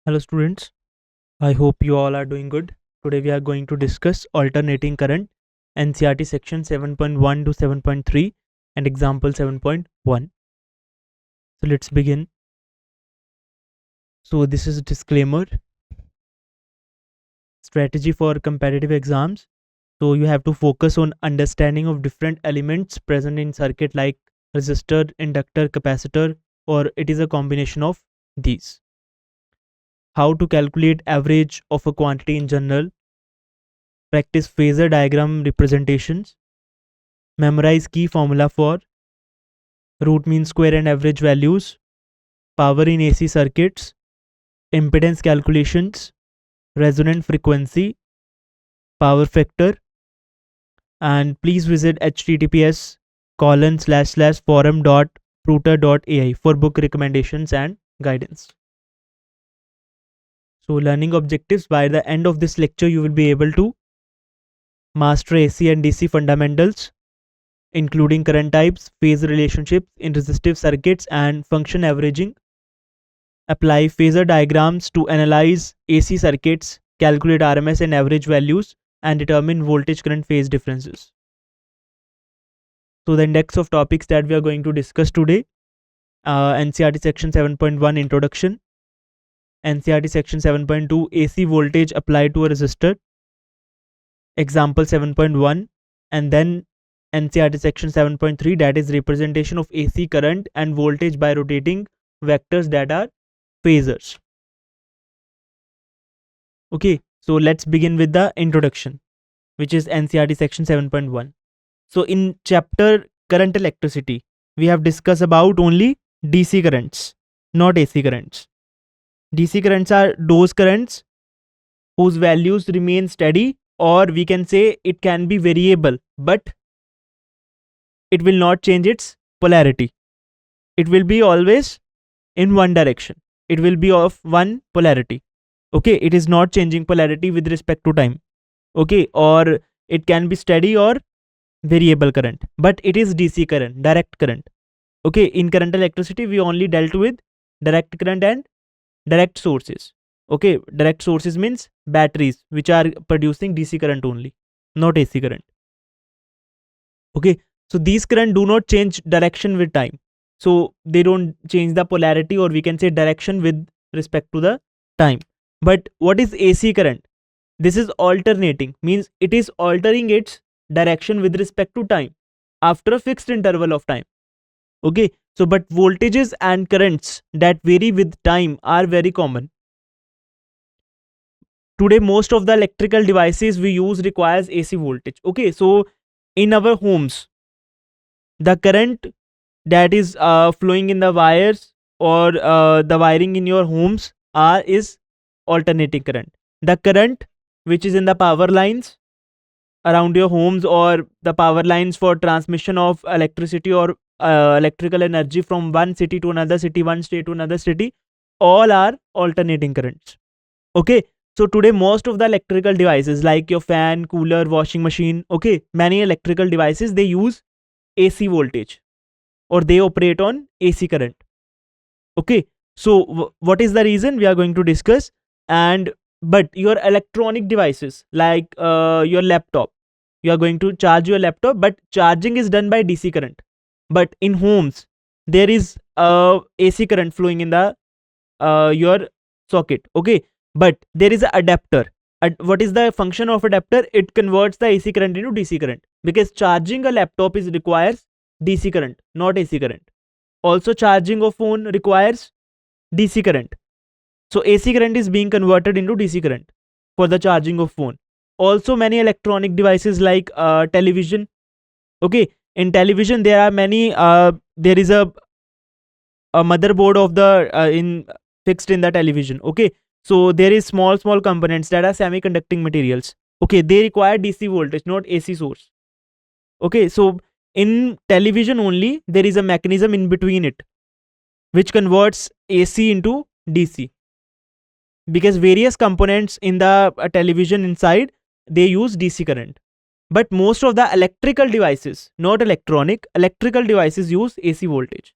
Hello students, I hope you all are doing good. Today we are going to discuss alternating current NCERT section 7.1 to 7.3 and example 7.1. So let's begin. So this is a disclaimer. Strategy for competitive exams. So you have to focus on understanding of different elements present in circuit like resistor, inductor, capacitor, or it is a combination of these. How to calculate average of a quantity in general. Practice phasor diagram representations. Memorize key formula for root mean square and average values, power in AC circuits, impedance calculations, resonant frequency, power factor, and please visit https://forum.pruter.ai for book recommendations and guidance. So learning objectives: by the end of this lecture you will be able to master AC and DC fundamentals, including current types, phase relationships in resistive circuits, and function averaging. Apply phasor diagrams to analyze AC circuits, calculate RMS and average values, and determine voltage current phase differences. So the index of topics that we are going to discuss today: NCERT section 7.1 introduction, NCERT section 7.2 AC voltage applied to a resistor, example 7.1, and then NCERT section 7.3, that is representation of AC current and voltage by rotating vectors that are phasors. Okay, so let's begin with the introduction, which is NCERT section 7.1. So in chapter current electricity, we have discussed about only DC currents, not AC currents. DC currents are those currents whose values remain steady, or we can say it can be variable, but it will not change its polarity. It will be always in one direction. It will be of one polarity. Okay, it is not changing polarity with respect to time. Okay, or it can be steady or variable current, but it is DC current, direct current. Okay, in current electricity we only dealt with direct current and direct sources. Okay, direct sources means batteries which are producing DC current only, not AC current. Okay, so these current do not change direction with time, so they don't change the polarity, or we can say direction, with respect to the time. But what is AC current? This is alternating, means it is altering its direction with respect to time after a fixed interval of time. Okay, so but voltages and currents that vary with time are very common. Today most of the electrical devices we use requires AC voltage. Okay, so in our homes the current that is flowing in the wires, or the wiring in your homes is alternating current. The current which is in the power lines around your homes, or the power lines for transmission of electricity or electrical energy from one city to another city, one state to another city, all are alternating currents. Okay, so today most of the electrical devices like your fan, cooler, washing machine, okay, many electrical devices, they use AC voltage, or they operate on AC current. Okay, so what is the reason we are going to discuss. And but your electronic devices like your laptop, you are going to charge your laptop, but charging is done by DC current. But in homes there is AC current flowing in the your socket. Okay, but there is an adapter. What is the function of adapter? It converts the AC current into DC current, because charging a laptop requires DC current, not AC current. Also charging of phone requires DC current, so AC current is being converted into DC current for the charging of phone. Also many electronic devices like television. Okay, in television there are many there is a motherboard of the in fixed in the television. Okay, so there is small components that are semiconducting materials. Okay, they require DC voltage, not AC source. Okay, so in television only there is a mechanism in between it which converts AC into DC, because various components in the television inside, they use DC current. But most of the electrical devices, not electronic, electrical devices use AC voltage.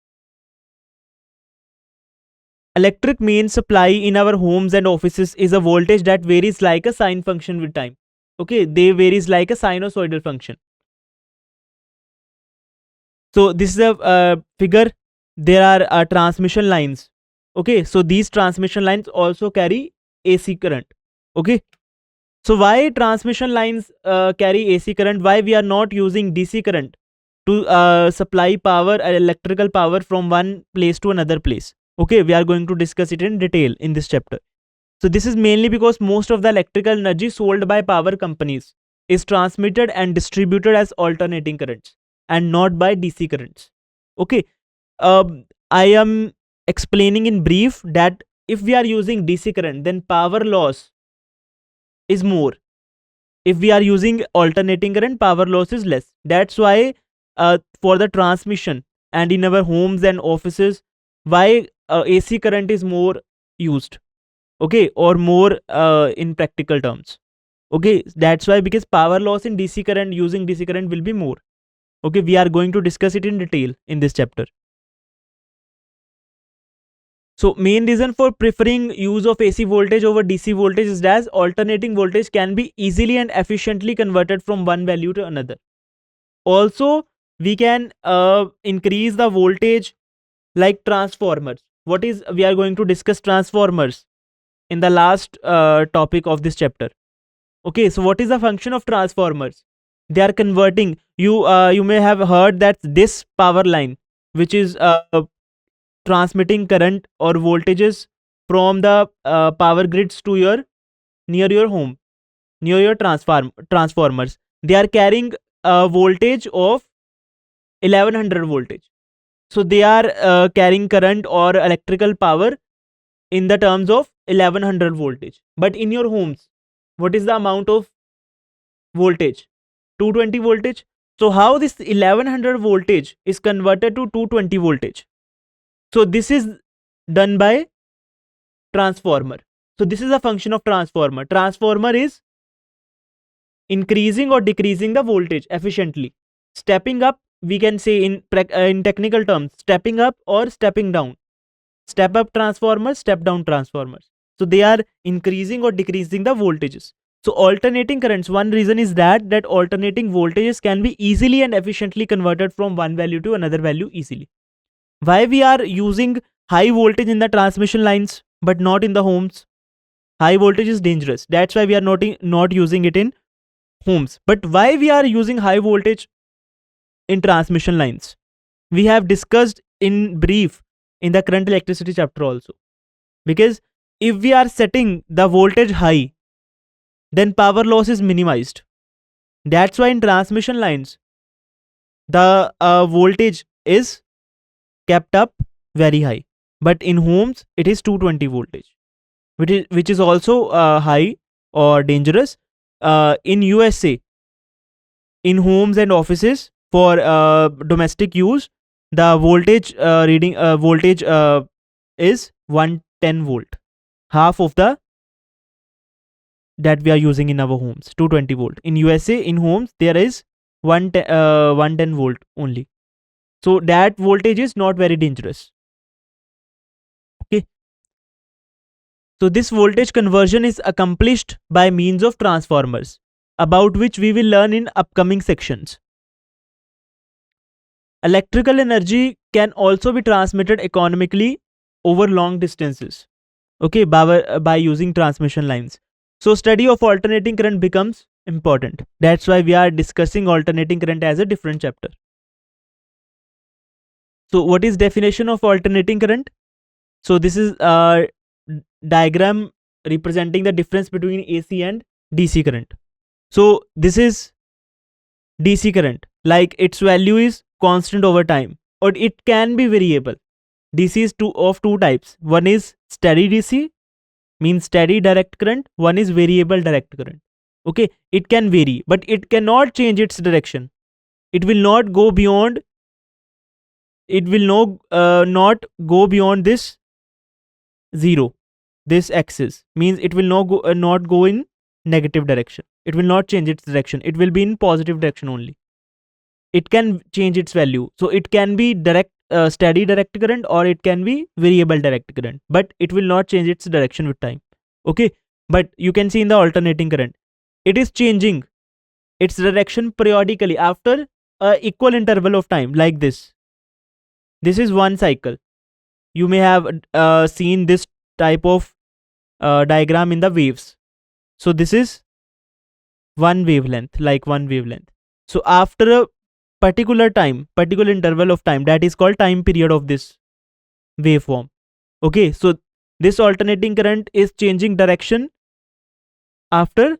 electric main supply in our homes and offices is a voltage that varies like a sine function with time. Okay, they varies like a sinusoidal function. So this is a figure. There are transmission lines. Okay, so these transmission lines also carry AC current. Okay, so why transmission lines carry AC current? Why we are not using DC current to supply power, electrical power from one place to another place? Okay, we are going to discuss it in detail in this chapter. So this is mainly because most of the electrical energy sold by power companies is transmitted and distributed as alternating currents and not by DC currents. Okay, I am explaining in brief that if we are using DC current, then power loss is more. If we are using alternating current, power loss is less. That's why for the transmission and in our homes and offices, why AC current is more used. Okay, or more in practical terms. Okay, that's why, because power loss in DC current, using DC current will be more. Okay, we are going to discuss it in detail in this chapter. So main reason for preferring use of AC voltage over DC voltage is that alternating voltage can be easily and efficiently converted from one value to another. Also, we can increase the voltage like transformers. What is, we are going to discuss transformers in the last topic of this chapter. Okay, so what is the function of transformers? They are converting. You may have heard that this power line, which is transmitting current or voltages from the power grids to your near your home, near your transformers, they are carrying a voltage of 1100 voltage. So they are carrying current or electrical power in the terms of 1100 voltage. But in your homes, what is the amount of voltage? 220 voltage. So how this 1100 voltage is converted to 220 voltage? So this is done by transformer. So this is a function of transformer. Transformer is increasing or decreasing the voltage efficiently. Stepping up, we can say in technical terms, stepping up or stepping down. Step up transformers, step down transformers. So they are increasing or decreasing the voltages. So alternating currents, one reason is that alternating voltages can be easily and efficiently converted from one value to another value easily. Why we are using high voltage in the transmission lines but not in the homes? High voltage is dangerous. That's why we are not using it in homes. But why we are using high voltage in transmission lines? We have discussed in brief in the current electricity chapter also. Because if we are setting the voltage high, then power loss is minimized. That's why in transmission lines, the voltage is kept up very high. But in homes, it is 220 voltage, which is also high or dangerous. In USA, in homes and offices for domestic use, the voltage voltage is 110 volt, half of the that we are using in our homes, 220 volt. In USA, in homes, there is 110 volt only. So that voltage is not very dangerous. Okay. So this voltage conversion is accomplished by means of transformers, about which we will learn in upcoming sections. Electrical energy can also be transmitted economically over long distances. Okay, by using transmission lines. So study of alternating current becomes important. That's why we are discussing alternating current as a different chapter. So what is definition of alternating current? So this is a diagram representing the difference between AC and DC current. So this is DC current, like its value is constant over time, or it can be variable. DC is of two types. One is steady DC, means steady direct current. One is variable direct current. Okay, it can vary, but it cannot change its direction. It will not go beyond. It will not go beyond this 0. This axis means it will not go in negative direction. It will not change its direction. It will be in positive direction only. It can change its value. So it can be direct steady direct current or it can be variable direct current, but it will not change its direction with time. Okay, but you can see in the alternating current, it is changing its direction periodically after a equal interval of time, like this. This is one cycle. You may have seen this type of diagram in the waves. So this is one wavelength, like one wavelength. So after a particular time, particular interval of time, that is called time period of this waveform. Okay, so this alternating current is changing direction after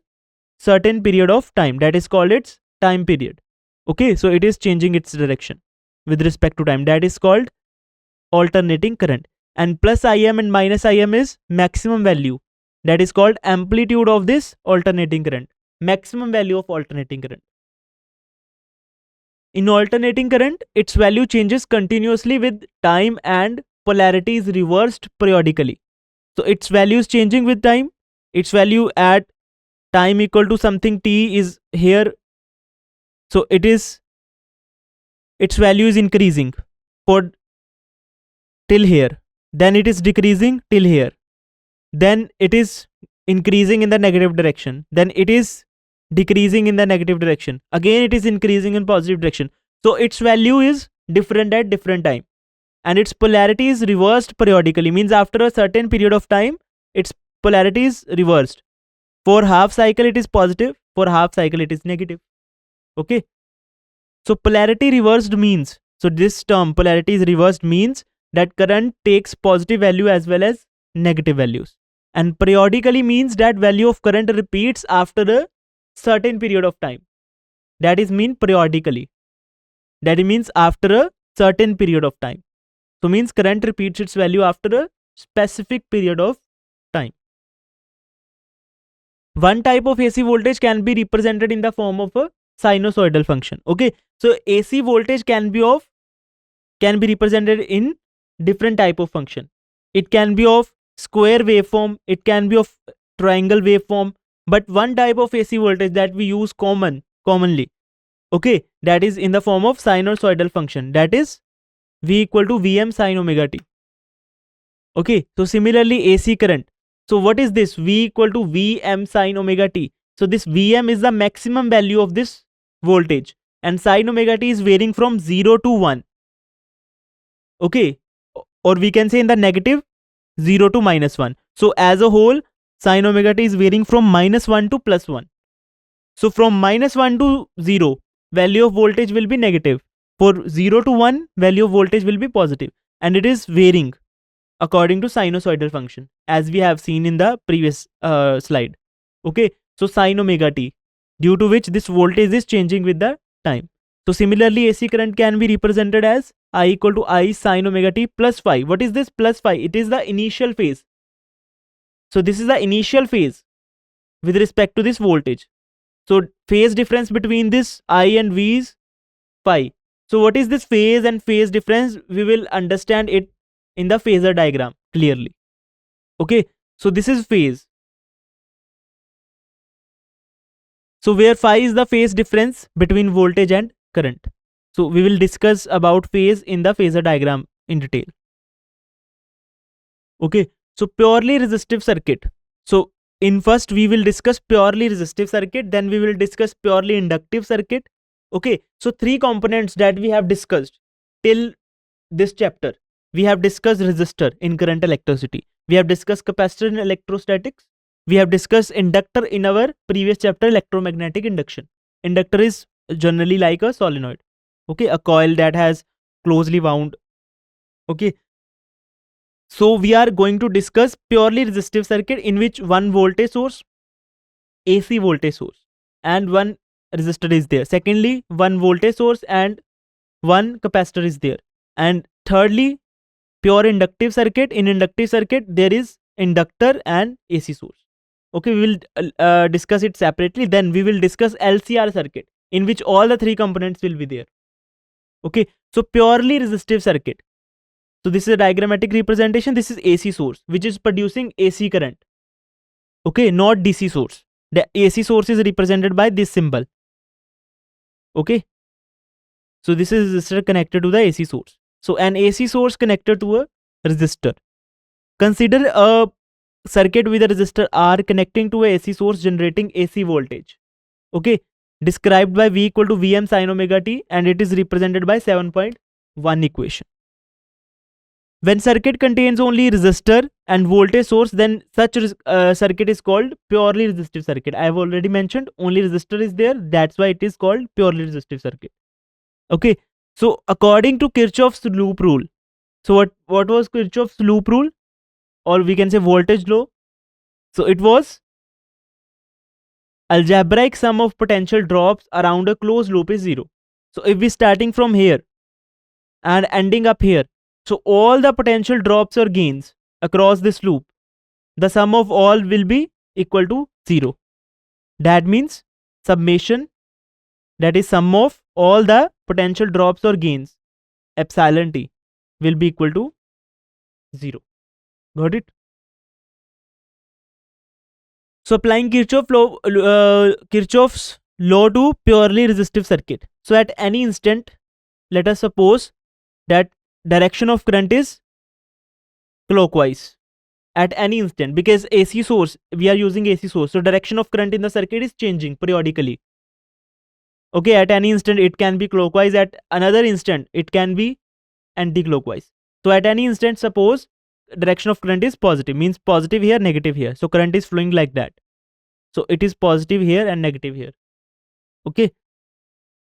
certain period of time, that is called its time period. Okay, so it is changing its direction with respect to time, that is called alternating current. And plus Im and minus Im is maximum value, that is called amplitude of this alternating current, maximum value of alternating current. In alternating current, its value changes continuously with time and polarity is reversed periodically. So its value is changing with time. Its value at time equal to something t is here. So its value is increasing for till here. Then it is decreasing till here. Then it is increasing in the negative direction. Then it is decreasing in the negative direction. Again it is increasing in positive direction. So its value is different at different time. And its polarity is reversed periodically. Means after a certain period of time, its polarity is reversed. For half cycle it is positive. For half cycle it is negative. Okay. So polarity reversed means, so this term polarity is reversed means that current takes positive value as well as negative values. And periodically means that value of current repeats after a certain period of time. That is mean periodically. That means after a certain period of time. So means current repeats its value after a specific period of time. One type of AC voltage can be represented in the form of a sinusoidal function. Okay, so AC voltage can be represented in different type of function. It can be of square waveform, it can be of triangle waveform, but one type of AC voltage that we use commonly, okay, that is in the form of sinusoidal function, that is V equal to Vm sin omega t. Okay, so similarly AC current. So what is this? V equal to Vm sin omega t. So this Vm is the maximum value of this voltage and sin omega t is varying from 0 to 1. Okay, or we can say in the negative 0 to minus 1. So as a whole, sin omega t is varying from minus 1 to plus 1. So from minus 1 to 0, value of voltage will be negative. For 0 to 1, value of voltage will be positive. And it is varying according to sinusoidal function, as we have seen in the previous slide. Okay, so sin omega t, due to which this voltage is changing with the time. So similarly, AC current can be represented as I equal to I sin omega t plus phi. What is this plus phi? It is the initial phase. So this is the initial phase with respect to this voltage. So phase difference between this I and V is phi. So what is this phase and phase difference? We will understand it in the phasor diagram clearly. Okay, so this is phase. So where phi is the phase difference between voltage and current. So we will discuss about phase in the phasor diagram in detail. Okay, so purely resistive circuit. So in first we will discuss purely resistive circuit, then we will discuss purely inductive circuit. Okay, so three components that we have discussed till this chapter. We have discussed resistor in current electricity. We have discussed capacitor in electrostatics. We have discussed inductor in our previous chapter, electromagnetic induction. Inductor is generally like a solenoid. Okay, a coil that has closely wound. Okay, so we are going to discuss purely resistive circuit in which one voltage source, AC voltage source, and one resistor is there. Secondly, one voltage source and one capacitor is there. And thirdly, pure inductive circuit. In inductive circuit, there is inductor and AC source. Okay, we will discuss it separately. Then we will discuss LCR circuit, in which all the three components will be there. Okay, so purely resistive circuit. So this is a diagrammatic representation. This is AC source, which is producing AC current. Okay, not DC source. The AC source is represented by this symbol. Okay, so this is resistor connected to the AC source. So an AC source connected to a resistor. Consider a circuit with a resistor R connecting to a AC source generating AC voltage. Okay, described by V equal to Vm sin omega t, and it is represented by 7.1 equation. When circuit contains only resistor and voltage source, then such circuit is called purely resistive circuit. I have already mentioned only resistor is there, that's why it is called purely resistive circuit. Okay, so according to Kirchhoff's loop rule, so what was Kirchhoff's loop rule, or we can say voltage law? So it was algebraic sum of potential drops around a closed loop is 0. So if we starting from here and ending up here, so all the potential drops or gains across this loop, the sum of all will be equal to 0. That means summation, that is sum of all the potential drops or gains, epsilon t, will be equal to 0. Got it? So applying Kirchhoff's law to purely resistive circuit. So at any instant, let us suppose that direction of current is clockwise at any instant, because AC source, we are using AC source, so direction of current in the circuit is changing periodically. Okay, at any instant it can be clockwise, at another instant it can be anti-clockwise. So at any instant, suppose direction of current is positive, means positive here, negative here, so current is flowing like that. So it is positive here and negative here. Okay,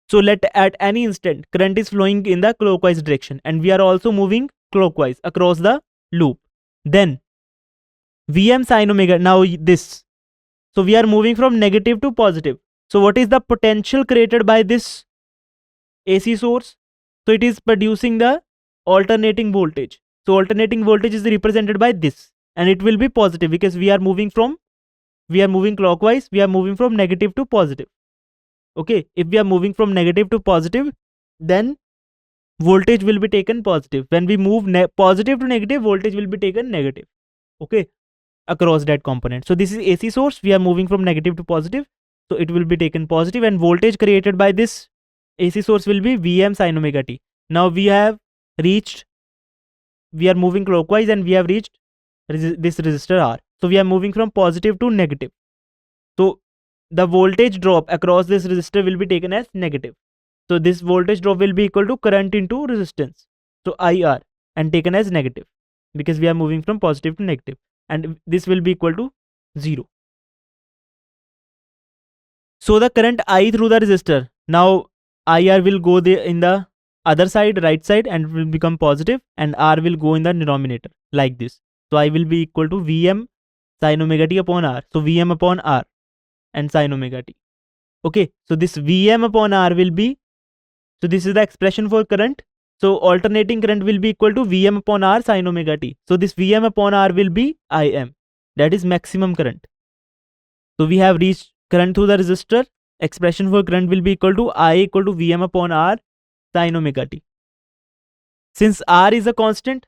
so let at any instant current is flowing in the clockwise direction, and we are also moving clockwise across the loop. Then Vm sin omega, now this, so we are moving from negative to positive. So what is the potential created by this AC source? So it is producing the alternating voltage. So alternating voltage is represented by this, and it will be positive because we are moving clockwise, we are moving from negative to positive. Okay, if we are moving from negative to positive, then voltage will be taken positive. When we move positive to negative, voltage will be taken negative. Okay, across that component. So this is AC source, we are moving from negative to positive, so it will be taken positive, and voltage created by this AC source will be Vm sin omega t. Now we are moving clockwise, and we have reached this resistor R. So we are moving from positive to negative. So the voltage drop across this resistor will be taken as negative. So this voltage drop will be equal to current into resistance, so IR, and taken as negative because we are moving from positive to negative, and this will be equal to 0. So the current I through the resistor, now IR will go there in the other side, right side, and will become positive, and R will go in the denominator like this. So I will be equal to Vm sin omega t upon R. So Vm upon R and sin omega t. Okay, so this Vm upon R will be, so this is the expression for current. So alternating current will be equal to Vm upon R sin omega t. So this Vm upon R will be Im, that is maximum current. So we have reached current through the resistor. Expression for current will be equal to I equal to Vm upon R sin omega t. Since R is a constant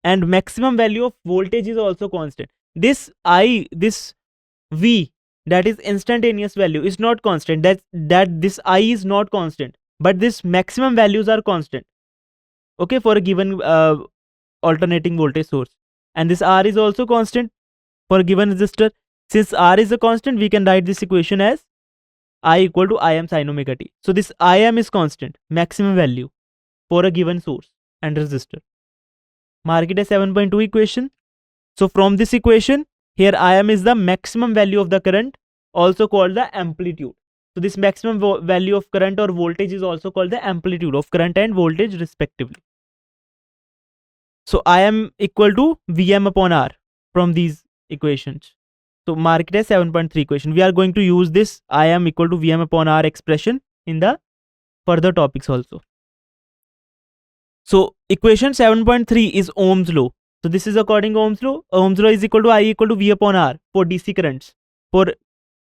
and maximum value of voltage is also constant, this V, that is instantaneous value, is not constant. That this I is not constant, but this maximum values are constant. Okay, for a given alternating voltage source, and this R is also constant for a given resistor. Since R is a constant, we can write this equation as I equal to Im sin omega t. So this Im is constant, maximum value for a given source and resistor. Mark it as 7.2 equation. So from this equation, here Im is the maximum value of the current, also called the amplitude. So this maximum value of current or voltage is also called the amplitude of current and voltage respectively. So Im equal to Vm upon R from these equations. So mark it as 7.3 equation. We are going to use this Im equal to Vm upon R expression in the further topics also. So equation 7.3 is Ohm's law. So this is according to Ohm's law. Ohm's law is equal to I equal to V upon R for DC currents. For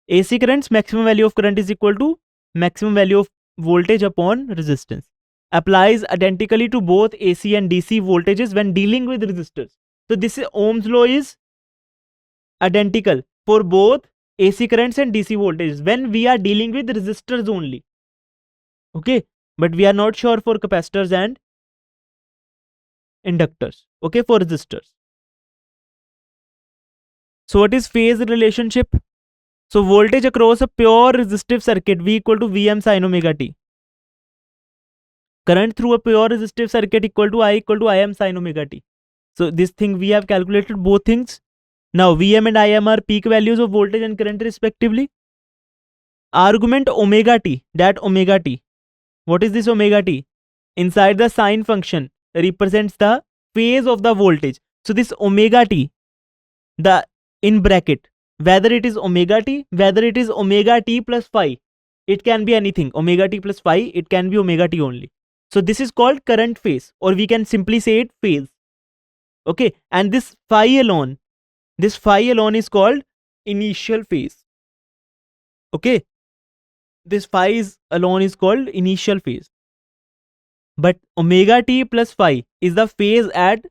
AC currents, maximum value of current is equal to maximum value of voltage upon resistance. Applies identically to both AC and DC voltages when dealing with resistors. So this is Ohm's law is identical for both AC currents and DC voltages when we are dealing with resistors only. Okay, but we are not sure for capacitors and inductors, okay, for resistors. So what is phase relationship? So voltage across a pure resistive circuit V equal to Vm sin omega t. Current through a pure resistive circuit equal to Im sin omega t. So this thing we have calculated both things. Now Vm and Im are peak values of voltage and current respectively. Argument omega t, that omega t. What is this omega t? Inside the sine function represents the phase of the voltage. So this omega t, the in bracket, whether it is omega t, whether it is omega t plus phi, it can be anything. Omega t plus phi, it can be omega t only. So this is called current phase, or we can simply say it phase. Okay, and this phi alone is called initial phase. Okay, this phi alone is called initial phase. But omega t plus phi is the phase at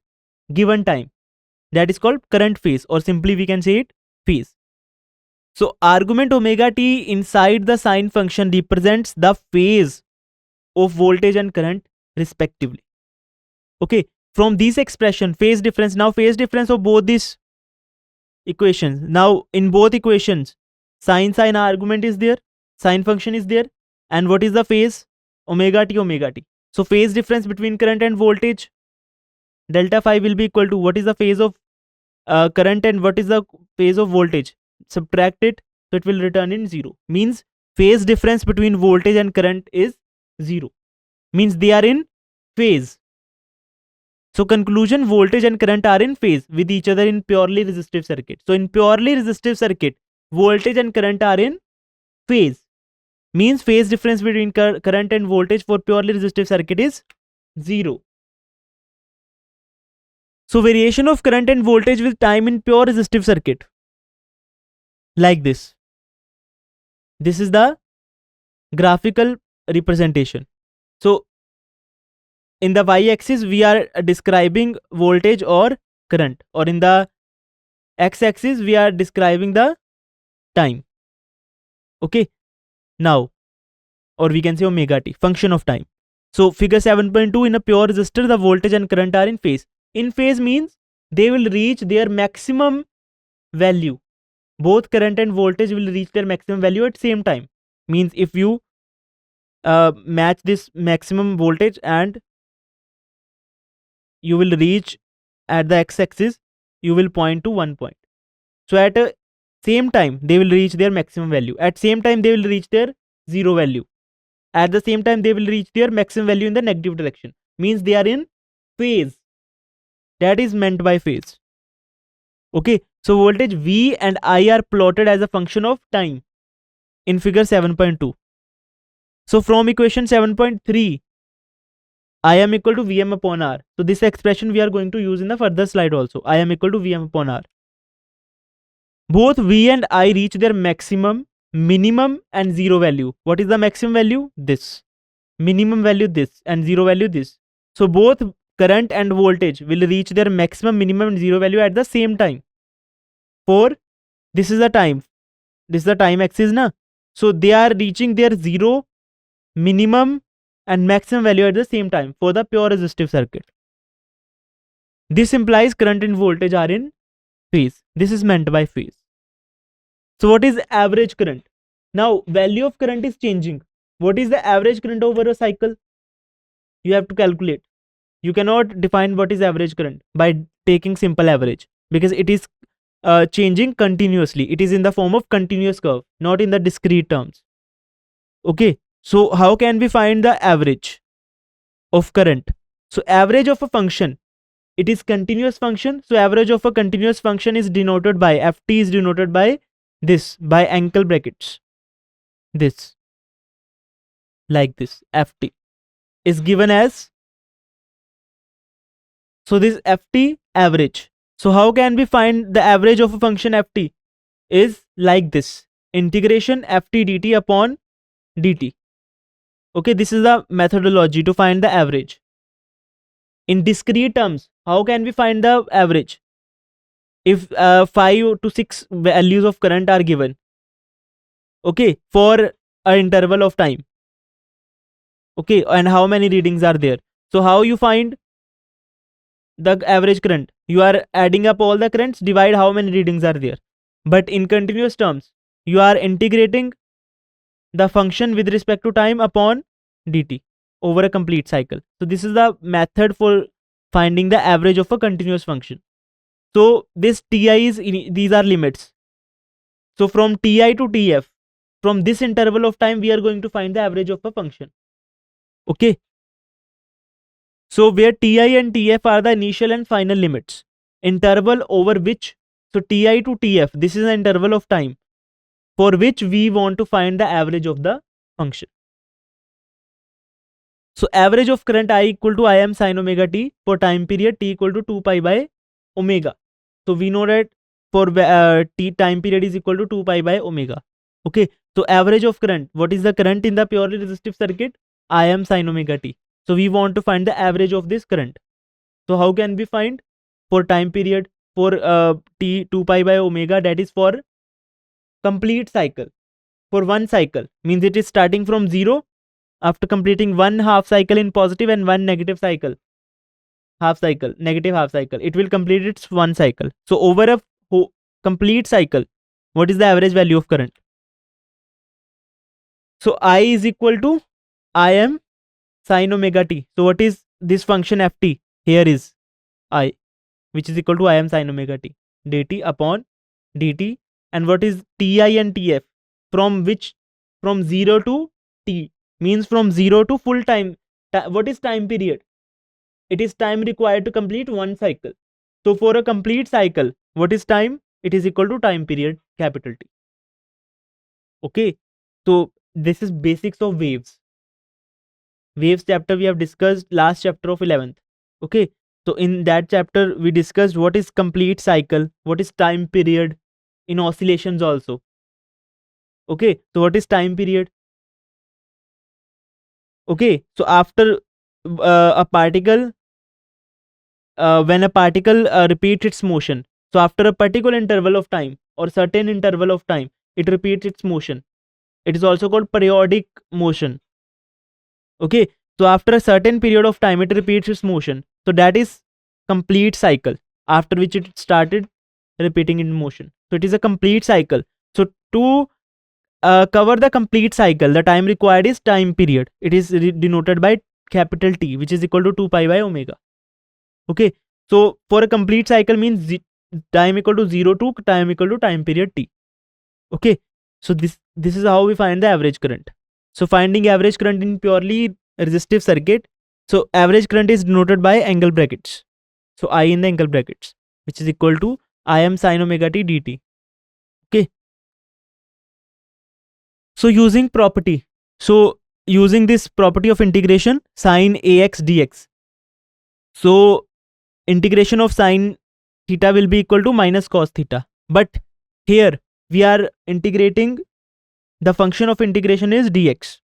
given time. That is called current phase, or simply we can say it phase. So argument omega t inside the sine function represents the phase of voltage and current respectively. Okay, from this expression, phase difference, now phase difference of both these equations. Now in both equations, sine argument is there, sine function is there, and what is the phase? Omega t. So phase difference between current and voltage, delta phi will be equal to what is the phase of current and what is the phase of voltage. Subtract it, so it will return in 0. Means phase difference between voltage and current is 0. Means they are in phase. So conclusion, voltage and current are in phase with each other in purely resistive circuit. So in purely resistive circuit, voltage and current are in phase. Means phase difference between current and voltage for purely resistive circuit is 0. So variation of current and voltage with time in pure resistive circuit, like this. This is the graphical representation. So in the y-axis we are describing voltage or current, or in the x-axis we are describing the time. Okay, now, or we can say omega t, function of time. So figure 7.2, in a pure resistor the voltage and current are in phase. In phase means they will reach their maximum value. Both current and voltage will reach their maximum value at same time. Means if you match this maximum voltage and you will reach at the x-axis, you will point to 1 point. So at a same time they will reach their maximum value. At same time they will reach their 0 value. At the same time they will reach their maximum value in the negative direction. Means they are in phase. That is meant by phase. Okay, so voltage V and I are plotted as a function of time in figure 7.2. So from equation 7.3, I am equal to Vm upon R. So this expression we are going to use in the further slide also. I am equal to Vm upon R. Both V and I reach their maximum, minimum and 0 value. What is the maximum value? This. Minimum value this, and 0 value this. So both current and voltage will reach their maximum, minimum and 0 value at the same time. For this is the time. This is the time axis na. So they are reaching their 0, minimum and maximum value at the same time for the pure resistive circuit. This implies current and voltage are in phase. This is meant by phase. So what is average current? Now value of current is changing. What is the average current over a cycle? You have to calculate. You cannot define what is average current by taking simple average, because it is changing continuously. It is in the form of continuous curve, not in the discrete terms. Okay, so how can we find the average of current? So average of a function, it is continuous function. So average of a continuous function is denoted by, ft is denoted by this, by angle brackets. This, like this, ft is given as, so this ft average. So how can we find the average of a function ft? Is like this, integration ft dt upon dt. Okay, this is the methodology to find the average. In discrete terms, how can we find the average? If 5 to 6 values of current are given, okay, for an interval of time, okay, and how many readings are there? So how you find the average current. You are adding up all the currents, divide how many readings are there. But in continuous terms, you are integrating the function with respect to time upon dt over a complete cycle. So this is the method for finding the average of a continuous function. So this ti is these are limits. So from ti to tf, from this interval of time, we are going to find the average of a function. Okay. So where ti and tf are the initial and final limits, interval over which, so ti to tf, this is the interval of time for which we want to find the average of the function. So average of current I equal to Im sin omega t for time period t equal to 2 pi by omega. So we know that for t time period is equal to 2 pi by omega. Okay. So average of current, what is the current in the purely resistive circuit? Im sin omega t. So we want to find the average of this current. So how can we find? For time period, for t 2 pi by omega, that is for complete cycle. For one cycle means it is starting from 0 after completing one half cycle in positive and one negative cycle, negative half cycle, it will complete its one cycle. So over a complete cycle, what is the average value of current? So I is equal to Im sin omega t. So what is this function ft? Here is I, which is equal to Im sin omega t dt upon dt. And what is ti and tf? From which? From 0 to t, means from 0 to full time. What is time period? It is time required to complete one cycle. So for a complete cycle, what is time? It is equal to time period, capital T. Okay. So this is basics of waves. Waves chapter we have discussed last chapter of 11th. Okay. So in that chapter we discussed what is complete cycle, what is time period in oscillations also. Okay. So what is time period? Okay. So after a particle, when a particle repeats its motion, so after a particular interval of time or certain interval of time, it repeats its motion. It is also called periodic motion. Okay. So after a certain period of time, it repeats its motion. So that is complete cycle, after which it started repeating in motion. So it is a complete cycle. So to cover the complete cycle, the time required is time period. It is denoted by capital T, which is equal to 2 pi by omega. Okay. So for a complete cycle means time equal to 0 to time equal to time period t. Okay. So this is how we find the average current. So finding average current in purely resistive circuit, so average current is denoted by angle brackets. So I in the angle brackets, which is equal to Im sin omega t dt. Okay. So using property, so using this property of integration sin ax dx, so integration of sin theta will be equal to minus cos theta. But here we are integrating, the function of integration is dx.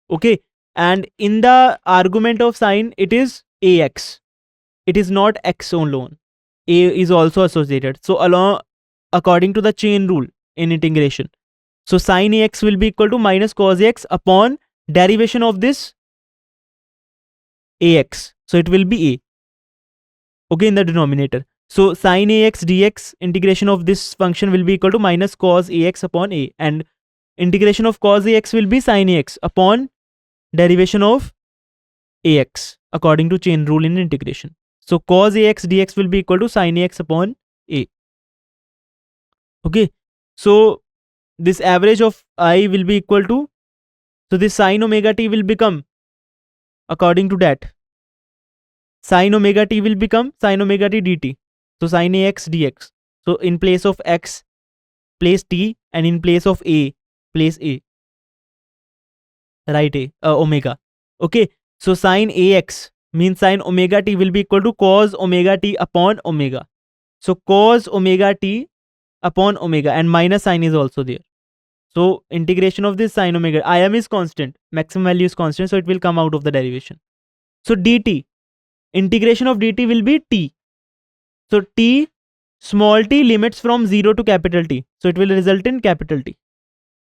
Okay. And in the argument of sin, it is ax. It is not x alone. A is also associated. So along, according to the chain rule in integration, so sin ax will be equal to minus cos ax upon derivation of this ax. So it will be a. Okay, in the denominator. So sin ax dx, integration of this function will be equal to minus cos ax upon a, and integration of cos ax will be sin ax upon derivation of ax according to chain rule in integration. So cos ax dx will be equal to sin ax upon a. Okay. So this average of I will be equal to, so this sin omega t will become, according to that, sin omega t will become sin omega t dt. So sin ax dx. So in place of x, place t, and in place of a, place a. Right, a omega. Okay. So sin ax means sin omega t will be equal to cos omega t upon omega. So cos omega t upon omega, and minus sign is also there. So integration of this sin omega, Im is constant, maximum value is constant, so it will come out of the derivation. So dt, integration of dt will be t. So t, small t limits from 0 to capital T. So it will result in capital T.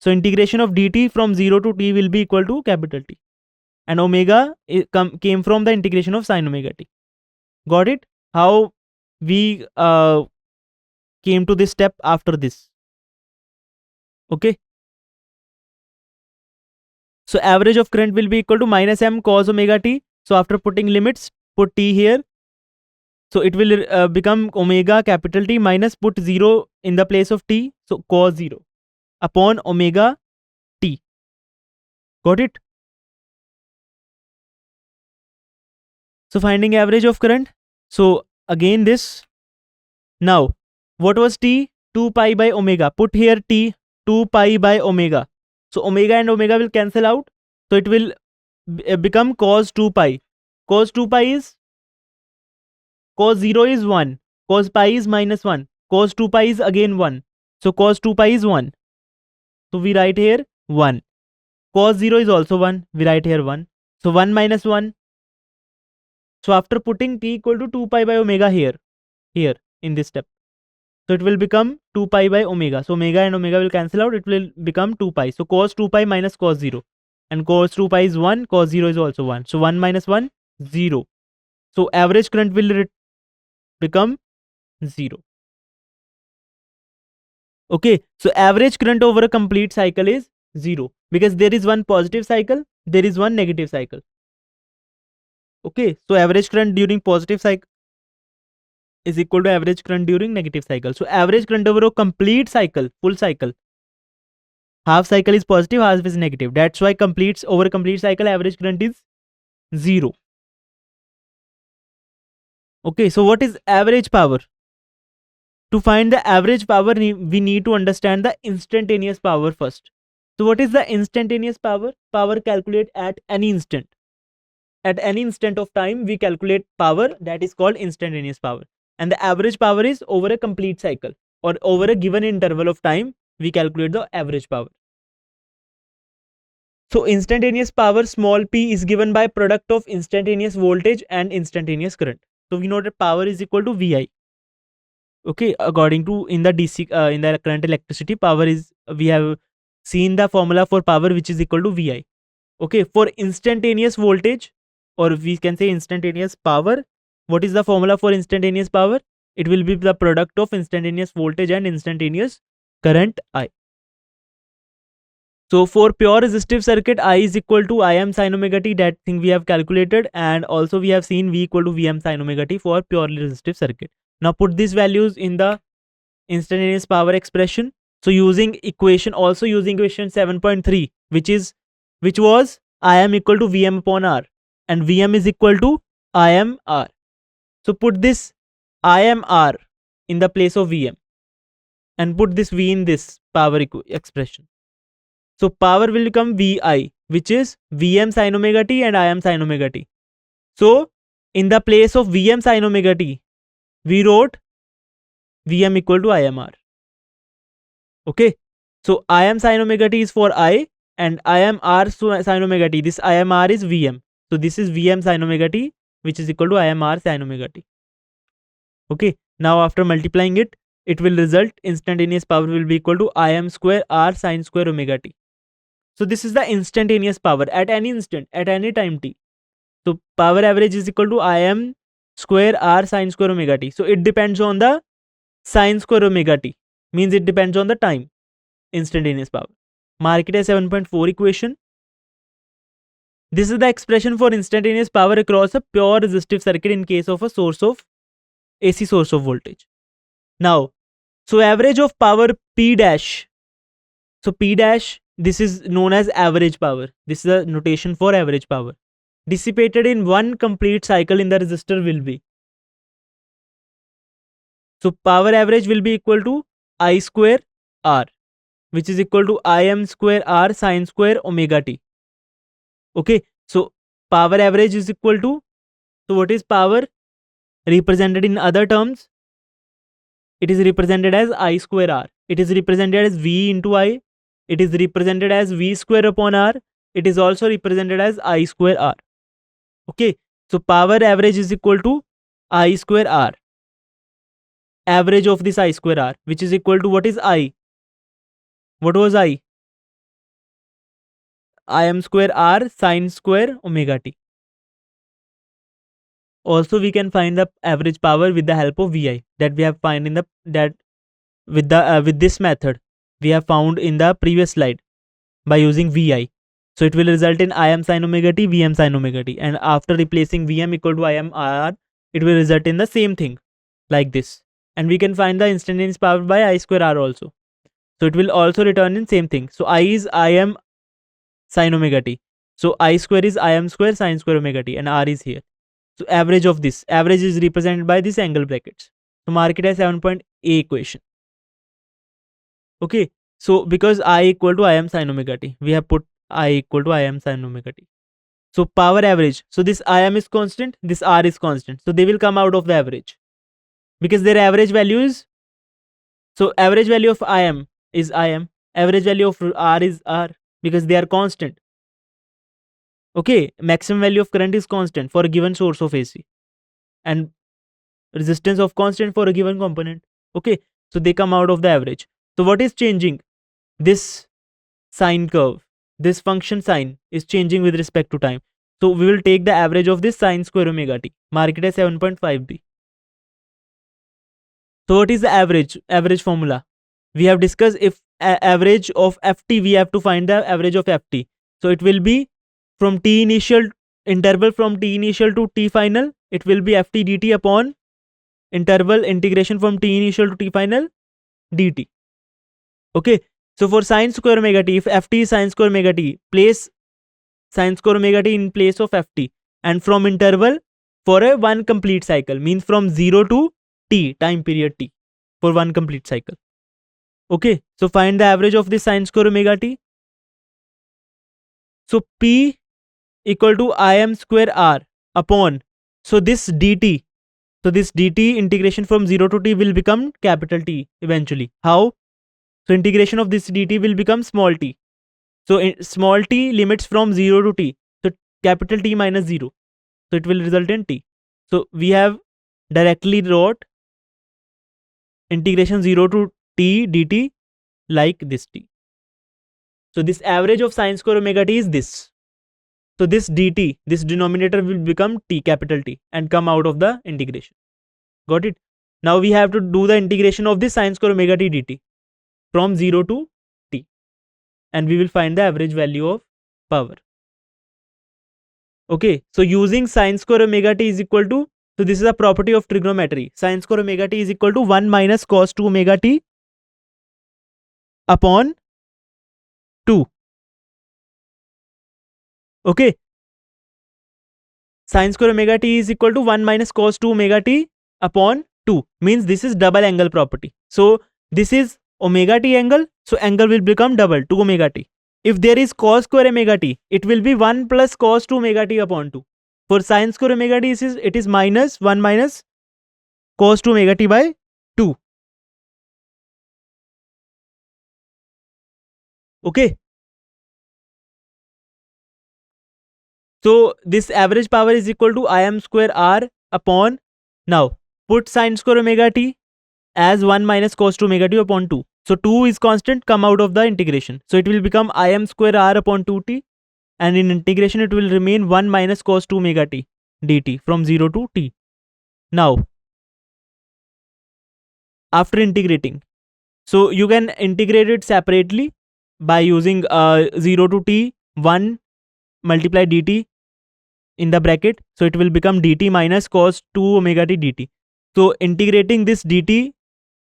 So integration of dt from 0 to t will be equal to capital T. And omega came from the integration of sin omega t. Got it? How we came to this step after this. Okay. So average of current will be equal to minus m cos omega t. So after putting limits, put t here. So it will become omega capital T minus, put 0 in the place of t. So cos 0 upon omega t. Got it? So finding average of current. So again this. Now what was t? 2 pi by omega. Put here t, 2 pi by omega. So omega and omega will cancel out. So it will become cos 2 pi. Cos 2 pi is, cos 0 is 1. Cos pi is minus 1. Cos 2 pi is again 1. So cos 2 pi is 1. So we write here 1. Cos 0 is also 1. We write here 1. So 1 minus 1. So after putting t equal to 2 pi by omega here in this step. So it will become 2 pi by omega. So omega and omega will cancel out. It will become 2 pi. So cos 2 pi minus cos 0. And cos 2 pi is 1. Cos 0 is also 1. So 1 minus 1, 0. So average current will become 0. Okay. So average current over a complete cycle is 0. Because there is one positive cycle. There is one negative cycle. Okay. So average current during positive cycle is equal to average current during negative cycle. So average current over a complete cycle, full cycle. Half cycle is positive, half is negative. That's why over a complete cycle, average current is 0. Okay, so what is average power? To find the average power, we need to understand the instantaneous power first. So what is the instantaneous power? Power calculate at any instant. At any instant of time, we calculate power, that is called instantaneous power. And the average power is over a complete cycle or over a given interval of time, we calculate the average power. So instantaneous power small p is given by product of instantaneous voltage and instantaneous current. So we know that power is equal to Vi. Okay, according to in the DC in the current electricity, power is, we have seen the formula for power which is equal to Vi. Okay, for instantaneous voltage, or we can say instantaneous power, what is the formula for instantaneous power? It will be the product of instantaneous voltage and instantaneous current I. So for pure resistive circuit, I is equal to Im sin omega t. That thing we have calculated, and also we have seen V equal to Vm sin omega t for purely resistive circuit. Now put these values in the instantaneous power expression. So using equation 7.3, which was Im equal to Vm upon R, and Vm is equal to Im R. So put this Im R in the place of Vm and put this V in this power expression. So power will become Vi, which is Vm sin omega t and Im sin omega t. So in the place of Vm sin omega t, we wrote Vm equal to Imr. Okay. So Im sin omega t is for I and Imr sin omega t. This Imr is Vm. So this is Vm sin omega t, which is equal to Imr sin omega t. Okay. Now after multiplying it, it will result instantaneous power will be equal to Im square R sin square omega t. So this is the instantaneous power at any instant, at any time t. So power average is equal to Im square R sin square omega t. So it depends on the sin square omega t. Means it depends on the time. Instantaneous power. Mark it as 7.4 equation. This is the expression for instantaneous power across a pure resistive circuit in case of a source of AC source of voltage. Now, so average of power P dash. So P dash, this is known as average power. This is a notation for average power. Dissipated in one complete cycle in the resistor will be. So power average will be equal to I square R, which is equal to Im square R sin square omega t. Okay, so power average is equal to, so what is power represented in other terms? It is represented as I square R. It is represented as V into I. It is represented as V square upon R. It is also represented as I square R. Okay, so power average is equal to I square R. Average of this I square R, which is equal to, what is I? What was I? Im square R sin square omega t. also we can find the average power with the help of Vi, that we have find in the that with this method we have found in the previous slide by using Vi. So it will result in Im sin omega t, Vm sin omega t, and after replacing Vm equal to Im R, it will result in the same thing like this. And we can find the instantaneous power by I square R also. So it will also return in same thing. So I is Im sin omega t. So I square is Im square sin square omega t, and R is here. So average of this, average is represented by this angle brackets. So mark it as 7.A equation. Okay, so because I equal to Im sin omega t, we have put I equal to Im sin omega t. So power average, so this Im is constant, this R is constant, so they will come out of the average because their average value is, so average value of Im is Im, average value of R is R, because they are constant. Okay, maximum value of current is constant for a given source of AC, and resistance of constant for a given component. Okay, so they come out of the average. So what is changing? This sine curve, this function sine is changing with respect to time. So we will take the average of this sine square omega t, mark it as 7.5b. So what is the average formula? We have discussed if average of ft, we have to find the average of ft. So it will be from t initial, interval from t initial to t final, it will be ft dt upon interval integration from t initial to t final dt. Okay, so for sine square omega t, if ft is sine square omega t, place sine square omega t in place of ft, and from interval for a one complete cycle, means from 0 to t, time period t, for one complete cycle. Okay, so find the average of this sine square omega t. So p equal to Im square R upon, so this dt, so this dt integration from 0 to t will become capital T eventually. How? So integration of this dt will become small t. So small t limits from 0 to t. So capital T minus 0. So it will result in t. So we have directly wrote integration 0 to t dt like this t. So this average of sine square omega t is this. So this dt, this denominator will become t, capital T, and come out of the integration. Got it? Now we have to do the integration of this sine square omega t dt from 0 to t, and we will find the average value of power. Okay, so using sine square omega t is equal to, so this is a property of trigonometry, sine square omega t is equal to 1 minus cos 2 omega t upon 2. Okay, sine square omega t is equal to 1 minus cos 2 omega t upon 2, means this is double angle property. So this is omega t angle, so angle will become double, 2 omega t. If there is cos square omega t, it will be 1 plus cos 2 omega t upon 2. For sine square omega t, it is minus 1 minus cos 2 omega t by 2. Okay, so this average power is equal to Im square R upon, now put sine square omega t as 1 minus cos 2 omega t upon 2. So 2 is constant, come out of the integration. So it will become Im square R upon 2t, and in integration it will remain 1 minus cos 2 omega t dt from 0 to t. Now after integrating, so you can integrate it separately by using 0 to t 1 multiply dt in the bracket, so it will become dt minus cos 2 omega t dt. So integrating this dt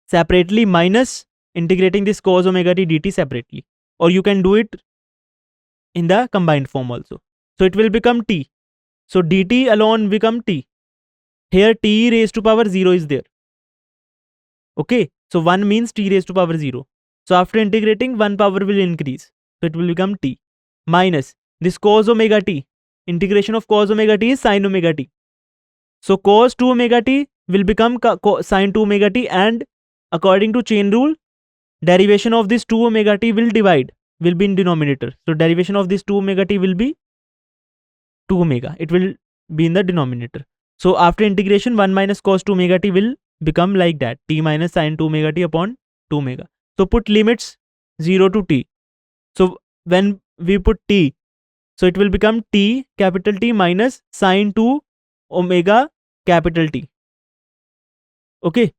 separately minus integrating this cos omega t dt separately, or you can do it in the combined form also. So it will become t, so dt alone become t. Here t raised to power 0 is there. Okay, so 1 means t raised to power 0. So after integrating, 1 power will increase, so it will become t minus this cos omega t. Integration of cos omega t is sin omega t. So cos 2 omega t will become sin 2 omega t, and according to chain rule, derivation of this 2 omega t will be in denominator. So derivation of this 2 omega t will be 2 omega. It will be in the denominator. So after integration, 1 minus cos 2 omega t will become like that, t minus sin 2 omega t upon 2 omega. So put limits 0 to t. So when we put t, so it will become t, capital T minus sin 2 omega capital T. Okay,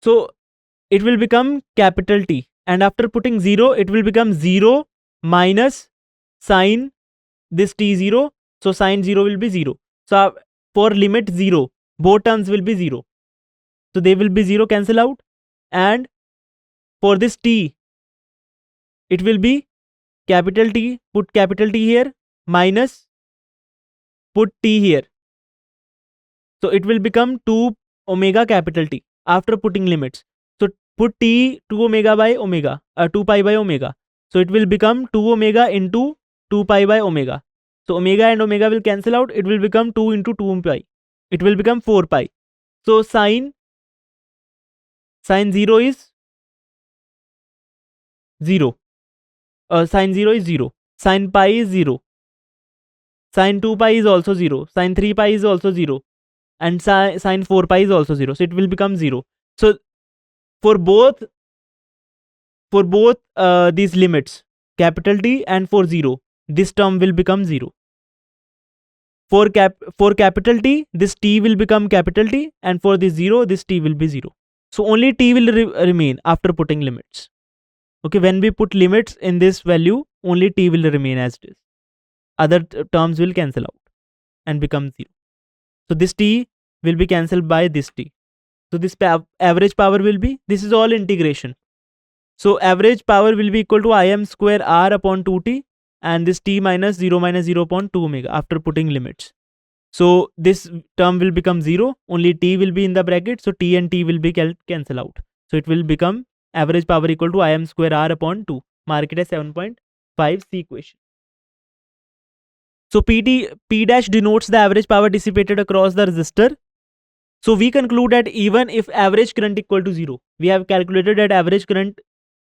so it will become capital T, and after putting 0 it will become 0 minus sine this T0. So sine 0 will be 0. So for limit 0 both terms will be 0, so they will be 0, cancel out. And for this T it will be capital T, put capital T here, minus put T here. So it will become 2 omega capital T after putting limits. So put T 2 omega by omega, 2 pi by omega. So it will become 2 omega into 2 pi by omega. So omega and omega will cancel out. It will become 2 into 2 pi. It will become 4 pi. So sine 0 is 0. Sine 0 is 0. Sine pi is 0. Sine 2 pi is also 0. Sine 3 pi is also 0. And sine 4 pi is also 0. So it will become 0. So for both these limits, capital T and for 0, this term will become 0. For capital T, this T will become capital T, and for this 0, this T will be 0. So only T will remain after putting limits. Okay, when we put limits in this value, only T will remain as it is. Other terms will cancel out and become 0. So this T will be cancelled by this T. So this average power will be, this is all integration. So average power will be equal to Im square R upon 2T, and this T minus 0 upon 2 omega after putting limits. So this term will become 0, only T will be in the bracket, so T and T will be cancel out. So it will become average power equal to Im square R upon 2. Mark it as 7.5 C equation. So P dash denotes the average power dissipated across the resistor. So we conclude that even if average current equal to 0, we have calculated that average current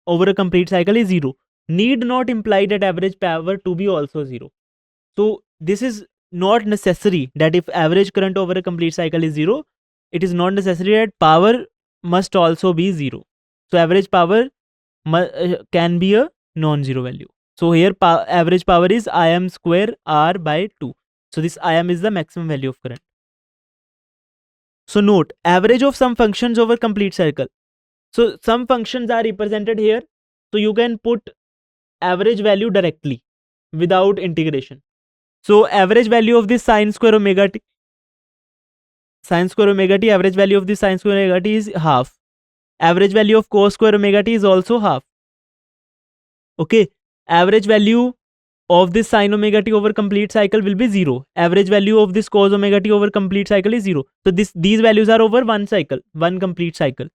over a complete cycle is 0, need not imply that average power to be also 0. So this is not necessary that if average current over a complete cycle is 0, it is not necessary that power must also be 0. So average power can be a non-zero value. So here average power is Im square R by 2. So this Im is the maximum value of current. So note, average of some functions over complete cycle. So some functions are represented here. So you can put average value directly without integration. So average value of this sine square omega t, average value of this sine square omega t is half. Average value of cos square omega t is also half. Okay, average value of this sine omega t over complete cycle will be 0. Average value of this cos omega t over complete cycle is 0. So these values are over one cycle, one complete cycle.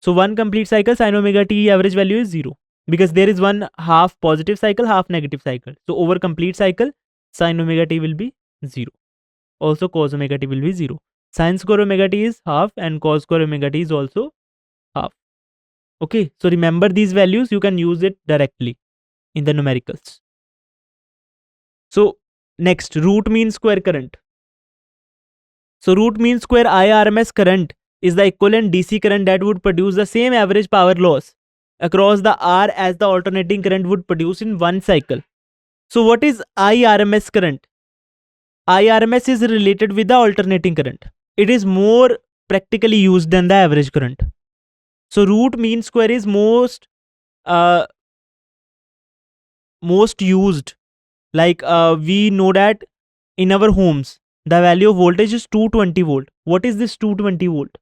So one complete cycle sine omega t average value is 0, because there is one half positive cycle, half negative cycle. So over complete cycle, sine omega t will be 0. Also cos omega t will be 0. Sine square omega t is half and cos square omega t is also half. Okay, so remember these values, you can use it directly in the numericals. So next, root mean square current. So root mean square IRMS current is the equivalent DC current that would produce the same average power loss across the R as the alternating current would produce in one cycle. So what is IRMS current? IRMS is related with the alternating current. It is more practically used than the average current. So root mean square is most used. Like we know that in our homes, the value of voltage is 220 volt. What is this 220 volt?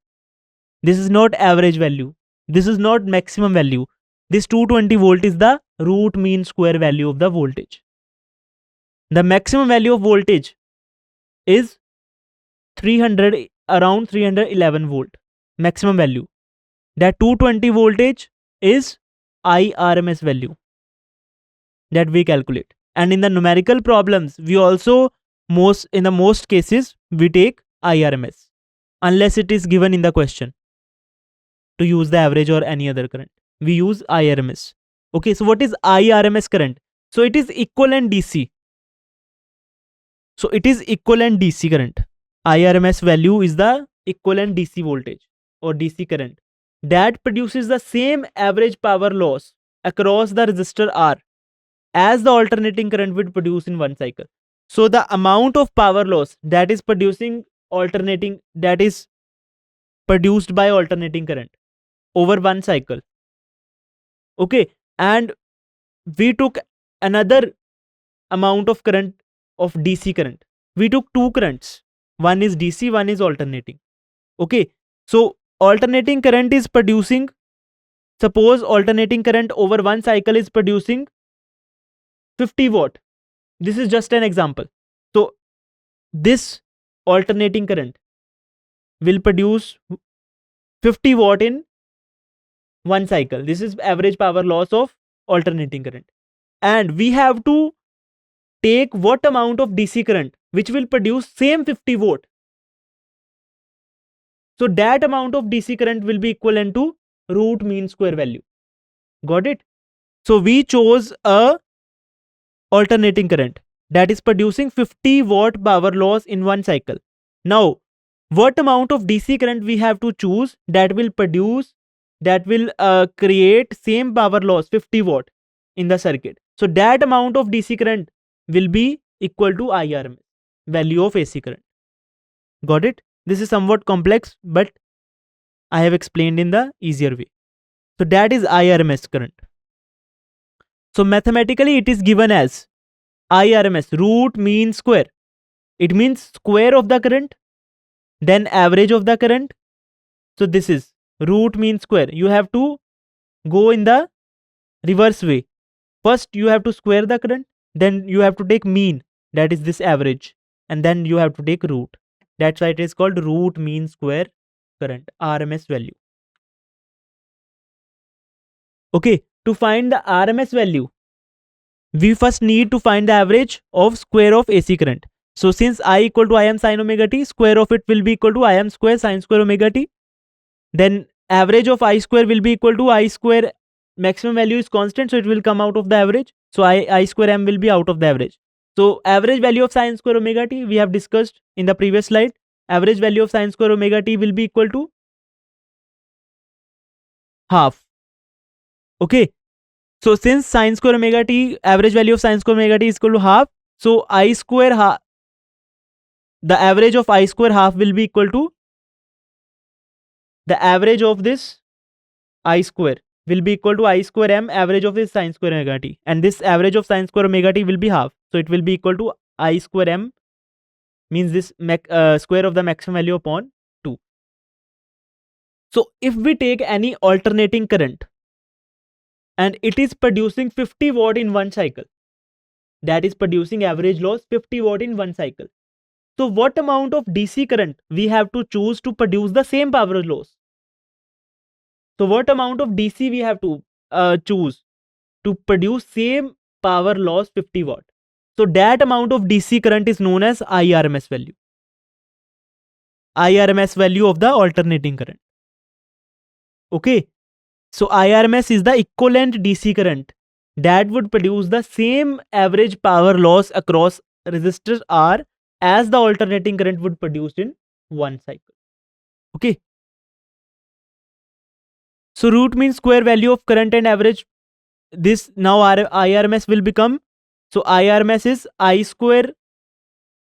This is not average value. This is not maximum value. This 220 volt is the root mean square value of the voltage. The maximum value of voltage is around 311 volt. Maximum value. That 220 voltage is IRMS value that we calculate. And in the numerical problems, we also in the most cases we take IRMS, unless it is given in the question to use the average or any other current. We use IRMS. Okay, so what is IRMS current? So it is equivalent DC. So it is equivalent DC current. IRMS value is the equivalent DC voltage or DC current that produces the same average power loss across the resistor R as the alternating current would produce in one cycle. So the amount of power loss that is producing alternating, that is produced by alternating current over one cycle. Okay, and we took another amount of current of DC current. We took two currents. One is DC, one is alternating. Okay, so alternating current is producing, suppose alternating current over one cycle is producing 50 watt. This is just an example. So this alternating current will produce 50 watt in one cycle. This is average power loss of alternating current. And we have to take what amount of DC current which will produce same 50 watt. So that amount of DC current will be equivalent to root mean square value. Got it? So we chose a alternating current that is producing 50 watt power loss in one cycle. Now, what amount of DC current we have to choose that will produce, that will create same power loss 50 watt in the circuit. So that amount of DC current will be equal to IRMS value of AC current. Got it? This is somewhat complex, but I have explained in the easier way. So that is IRMS current. So mathematically it is given as IRMS root mean square. It means square of the current, then average of the current. So this is root mean square. You have to go in the reverse way. First you have to square the current, then you have to take mean, that is this average, and then you have to take root. That's why it is called root mean square current, RMS value. Okay, to find the RMS value, we first need to find the average of square of AC current. So since I equal to Im sin omega t, square of it will be equal to Im square sin square omega t. Then average of I square will be equal to I square, maximum value is constant, so it will come out of the average. So I square m will be out of the average. So average value of sin square omega t we have discussed in the previous slide. Average value of sin square omega t will be equal to half. Okay, so since sin square omega t, average value of sin square omega t is equal to half, so I square half, the average of I square half will be equal to the average of this I square will be equal to I square m average of this sin square omega t, and this average of sin square omega t will be half, so it will be equal to I square m, means this square of the maximum value upon 2. So if we take any alternating current and it is producing 50 watt in one cycle, that is producing average loss 50 watt in one cycle. So what amount of DC current we have to choose to produce the same power loss? So what amount of DC we have to choose to produce same power loss 50 watt? So that amount of DC current is known as IRMS value. IRMS value of the alternating current. Okay. So IRMS is the equivalent DC current that would produce the same average power loss across resistors R as the alternating current would produce in one cycle. Okay. So root mean square value of current and average. This now IRMS will become, so IRMS is I square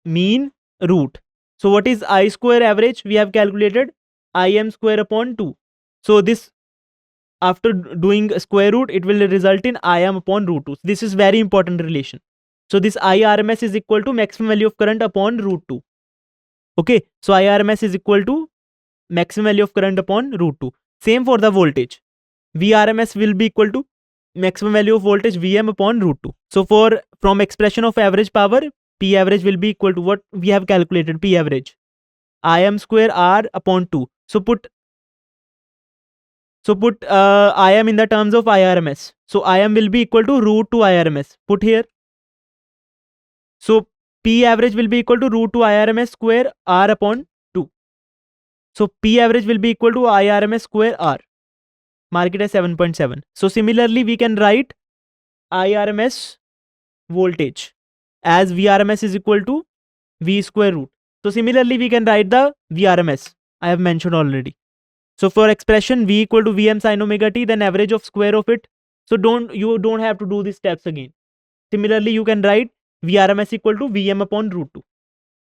mean root. So what is I square average? We have calculated Im square upon 2. So this, after doing square root, it will result in Im upon root 2. This is very important relation. So this IRMS is equal to maximum value of current upon root 2. Okay, so IRMS is equal to maximum value of current upon root 2. Same for the voltage. VRMS will be equal to maximum value of voltage Vm upon root 2. So from expression of average power, P average will be equal to what we have calculated, P average, Im square R upon 2. So put Im in the terms of IRMS. So Im will be equal to root 2 IRMS. Put here. So P average will be equal to root 2 IRMS square R upon 2. So P average will be equal to IRMS square R. Mark it as 7.7. So similarly, we can write IRMS voltage as VRMS is equal to V square root. So similarly, we can write the VRMS I have mentioned already. So for expression V equal to Vm sin omega t, then average of square of it. So you don't have to do these steps again. Similarly, you can write Vrms equal to Vm upon root 2.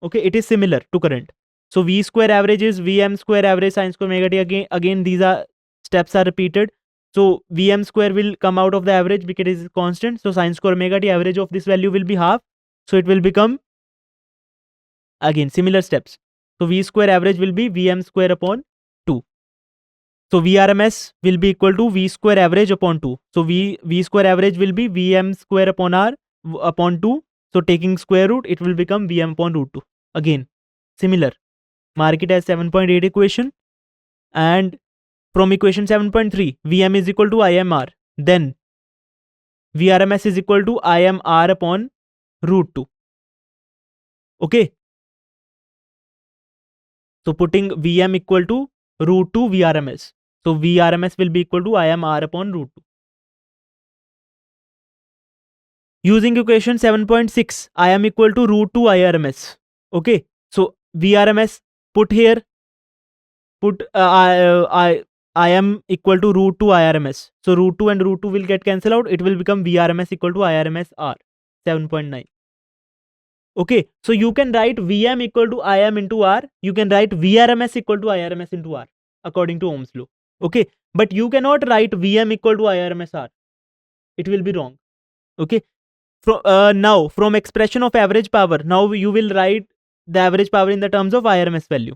Okay, it is similar to current. So V square average is Vm square average sin square omega t. Again these are steps are repeated. So Vm square will come out of the average because it is constant. So sin square omega t average of this value will be half. So it will become again similar steps. So V square average will be Vm square upon 2. So Vrms will be equal to V square average upon 2. So V square average will be Vm square upon R upon 2. So taking square root, it will become Vm upon root 2. Again, similar. Mark it as 7.8 equation. And from equation 7.3, Vm is equal to Imr. Then Vrms is equal to Imr upon root 2. Okay. So putting Vm equal to root 2 Vrms. So Vrms will be equal to Imr upon root 2. Using equation 7.6, I am equal to root 2 IRMS. Okay. So Vrms put here, put I am equal to root 2 IRMS. So root 2 and root 2 will get cancelled out. It will become Vrms equal to IRMS R 7.9. Okay. So you can write Vm equal to Im into R. You can write Vrms equal to IRMS into R according to Ohm's law. Okay. But you cannot write Vm equal to IRMS R. It will be wrong. Okay. Now from expression of average power, now you will write the average power in the terms of IRMS value.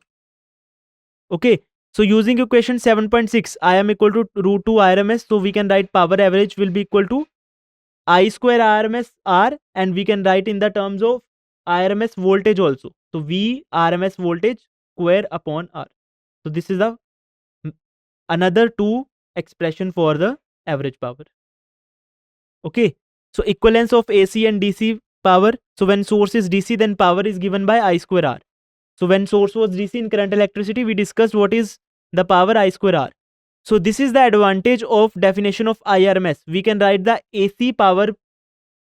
Okay. So using equation 7.6, I am equal to root 2 IRMS. So we can write power average will be equal to I square IRMS R, and we can write in the terms of IRMS voltage also. So V RMS voltage square upon R. So this is the another two expression for the average power. Okay. So equivalence of AC and DC power. So when source is DC, then power is given by I square R. So when source was DC in current electricity, we discussed what is the power I square R. So this is the advantage of definition of IRMS. We can write the AC power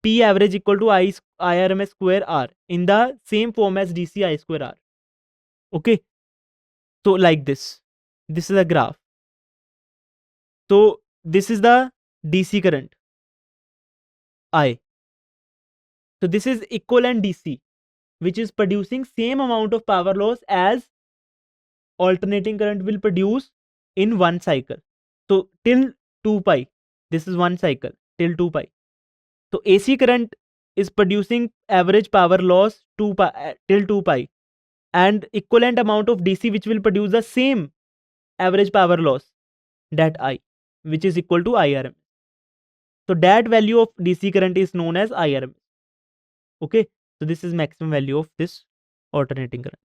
P average equal to IRMS square R in the same form as DC I square R. Okay. So like this. This is a graph. So this is the DC current I. So this is equivalent DC, which is producing same amount of power loss as alternating current will produce in one cycle. So till 2 pi, this is one cycle till 2 pi. So AC current is producing average power loss till 2 pi, and equivalent amount of DC which will produce the same average power loss, that I, which is equal to IRM. So that value of DC current is known as IRM. Okay. So this is maximum value of this alternating current.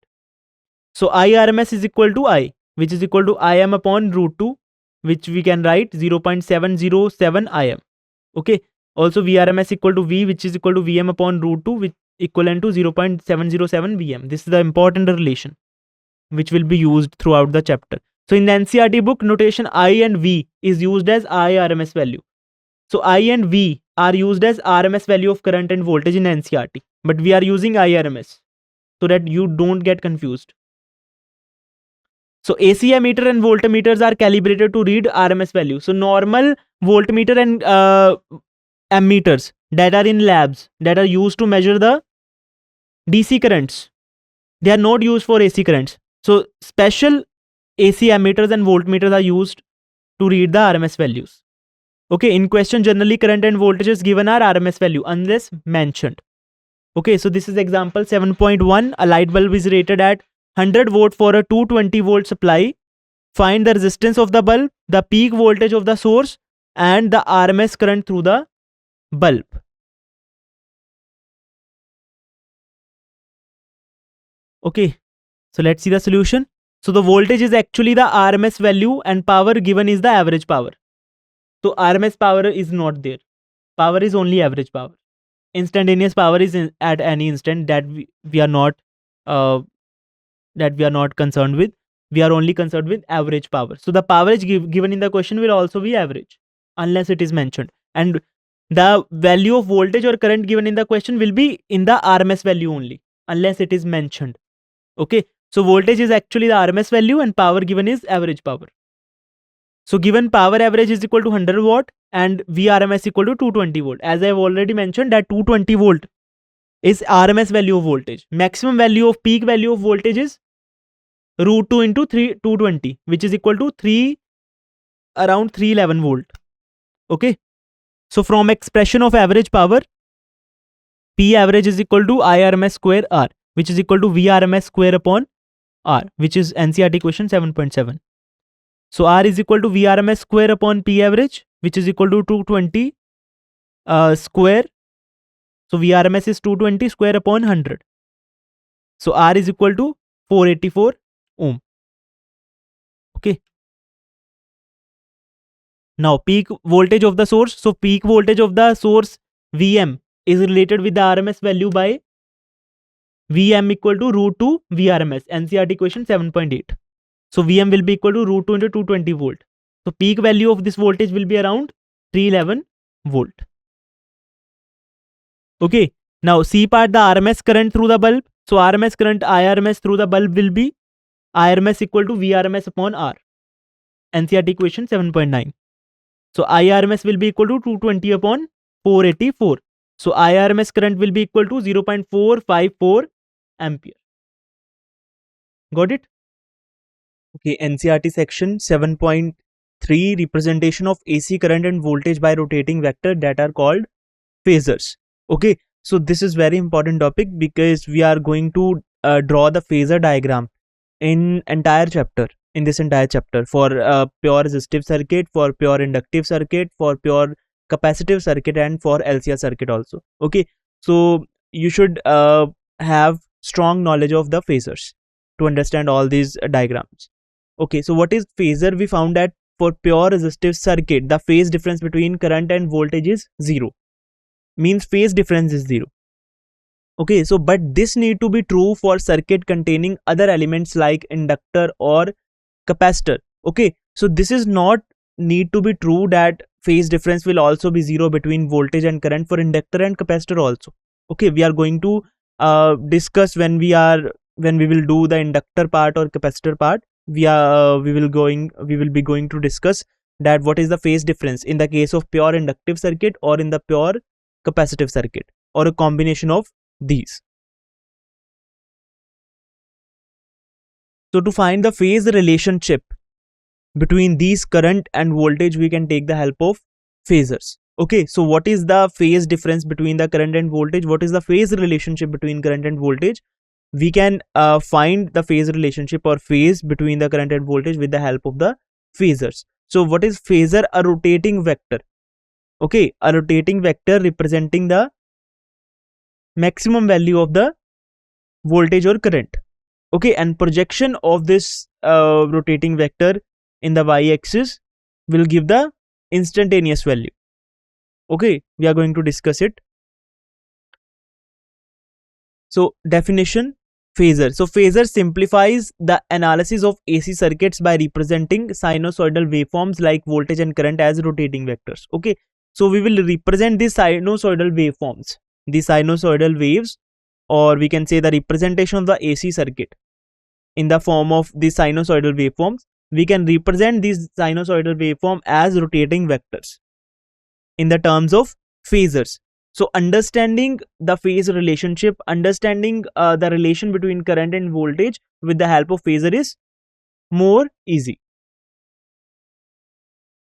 So IRMS is equal to I, which is equal to Im upon root 2, which we can write 0.707 Im. Okay. Also Vrms equal to V, which is equal to Vm upon root 2, which equivalent to 0.707 Vm. This is the important relation which will be used throughout the chapter. So in the NCERT book, notation I and V is used as IRMS value. So I and V are used as RMS value of current and voltage in NCERT, but we are using IRMS so that you don't get confused. So AC ammeter and voltmeters are calibrated to read RMS value. So normal voltmeter and ammeters that are in labs that are used to measure the DC currents, they are not used for AC currents. So special AC ammeters and voltmeters are used to read the RMS values. Okay, in question generally current and voltages given are RMS value unless mentioned. Okay, so this is example 7.1. A light bulb is rated at 100 volt for a 220 volt supply. Find the resistance of the bulb, the peak voltage of the source, and the RMS current through the bulb. Okay, so let's see the solution. So the voltage is actually the RMS value and power given is the average power. So RMS power is not there. Power is only average power. Instantaneous power is at any instant that we are not concerned with. We are only concerned with average power. So the power is given in the question will also be average unless it is mentioned. And the value of voltage or current given in the question will be in the RMS value only unless it is mentioned. Okay. So voltage is actually the RMS value and power given is average power. So given power average is equal to 100 watt and VRMS equal to 220 volt. As I have already mentioned that 220 volt is RMS value of voltage. Maximum value of peak value of voltage is root 2 into 220, which is equal to around 311 volt. Okay. So from expression of average power, P average is equal to IRMS square R, which is equal to VRMS square upon R, which is NCERT question 7.7. So R is equal to VRMS square upon P average, which is equal to 220 square. So VRMS is 220 square upon 100. So R is equal to 484 ohm. Okay. Now peak voltage of the source. So peak voltage of the source Vm is related with the RMS value by Vm equal to root 2 VRMS. NCERT question 7.8. So Vm will be equal to root 2 into 220 volt. So peak value of this voltage will be around 311 volt. Okay. Now C part, the RMS current through the bulb. So RMS current IRMS through the bulb will be IRMS equal to VRMS upon R. NCERT question 7.9. So IRMS will be equal to 220 upon 484. So IRMS current will be equal to 0.454 ampere. Got it? Okay, NCERT section 7.3, representation of AC current and voltage by rotating vector that are called phasors. Okay, so this is very important topic because we are going to draw the phasor diagram in this entire chapter for pure resistive circuit, for pure inductive circuit, for pure capacitive circuit, and for LCR circuit also. Okay, so you should have strong knowledge of the phasors to understand all these diagrams. Okay, so what is phasor? We found that for pure resistive circuit, the phase difference between current and voltage is 0. Means phase difference is 0. Okay, so but this need to be true for circuit containing other elements like inductor or capacitor. Okay, so this is not need to be true that phase difference will also be 0 between voltage and current for inductor and capacitor also. Okay, we are going to discuss when we will do the inductor part or capacitor part. We will be going to discuss that what is the phase difference in the case of pure inductive circuit or in the pure capacitive circuit or a combination of these. So to find the phase relationship between these current and voltage, we can take the help of phasors. Okay, so what is the phase difference between the current and voltage? What is the phase relationship between current and voltage? We can find the phase relationship or phase between the current and voltage with the help of the phasors. So what is phasor? A rotating vector. Okay, a rotating vector representing the maximum value of the voltage or current. Okay, and projection of this rotating vector in the y-axis will give the instantaneous value. Okay, we are going to discuss it. So definition, phasor. So phasor simplifies the analysis of AC circuits by representing sinusoidal waveforms like voltage and current as rotating vectors. Okay, so we will represent these sinusoidal waveforms, the sinusoidal waves, or we can say the representation of the AC circuit in the form of the sinusoidal waveforms. We can represent these sinusoidal waveform as rotating vectors in the terms of phasors. So understanding the phase relationship, understanding the relation between current and voltage with the help of phasor is more easy.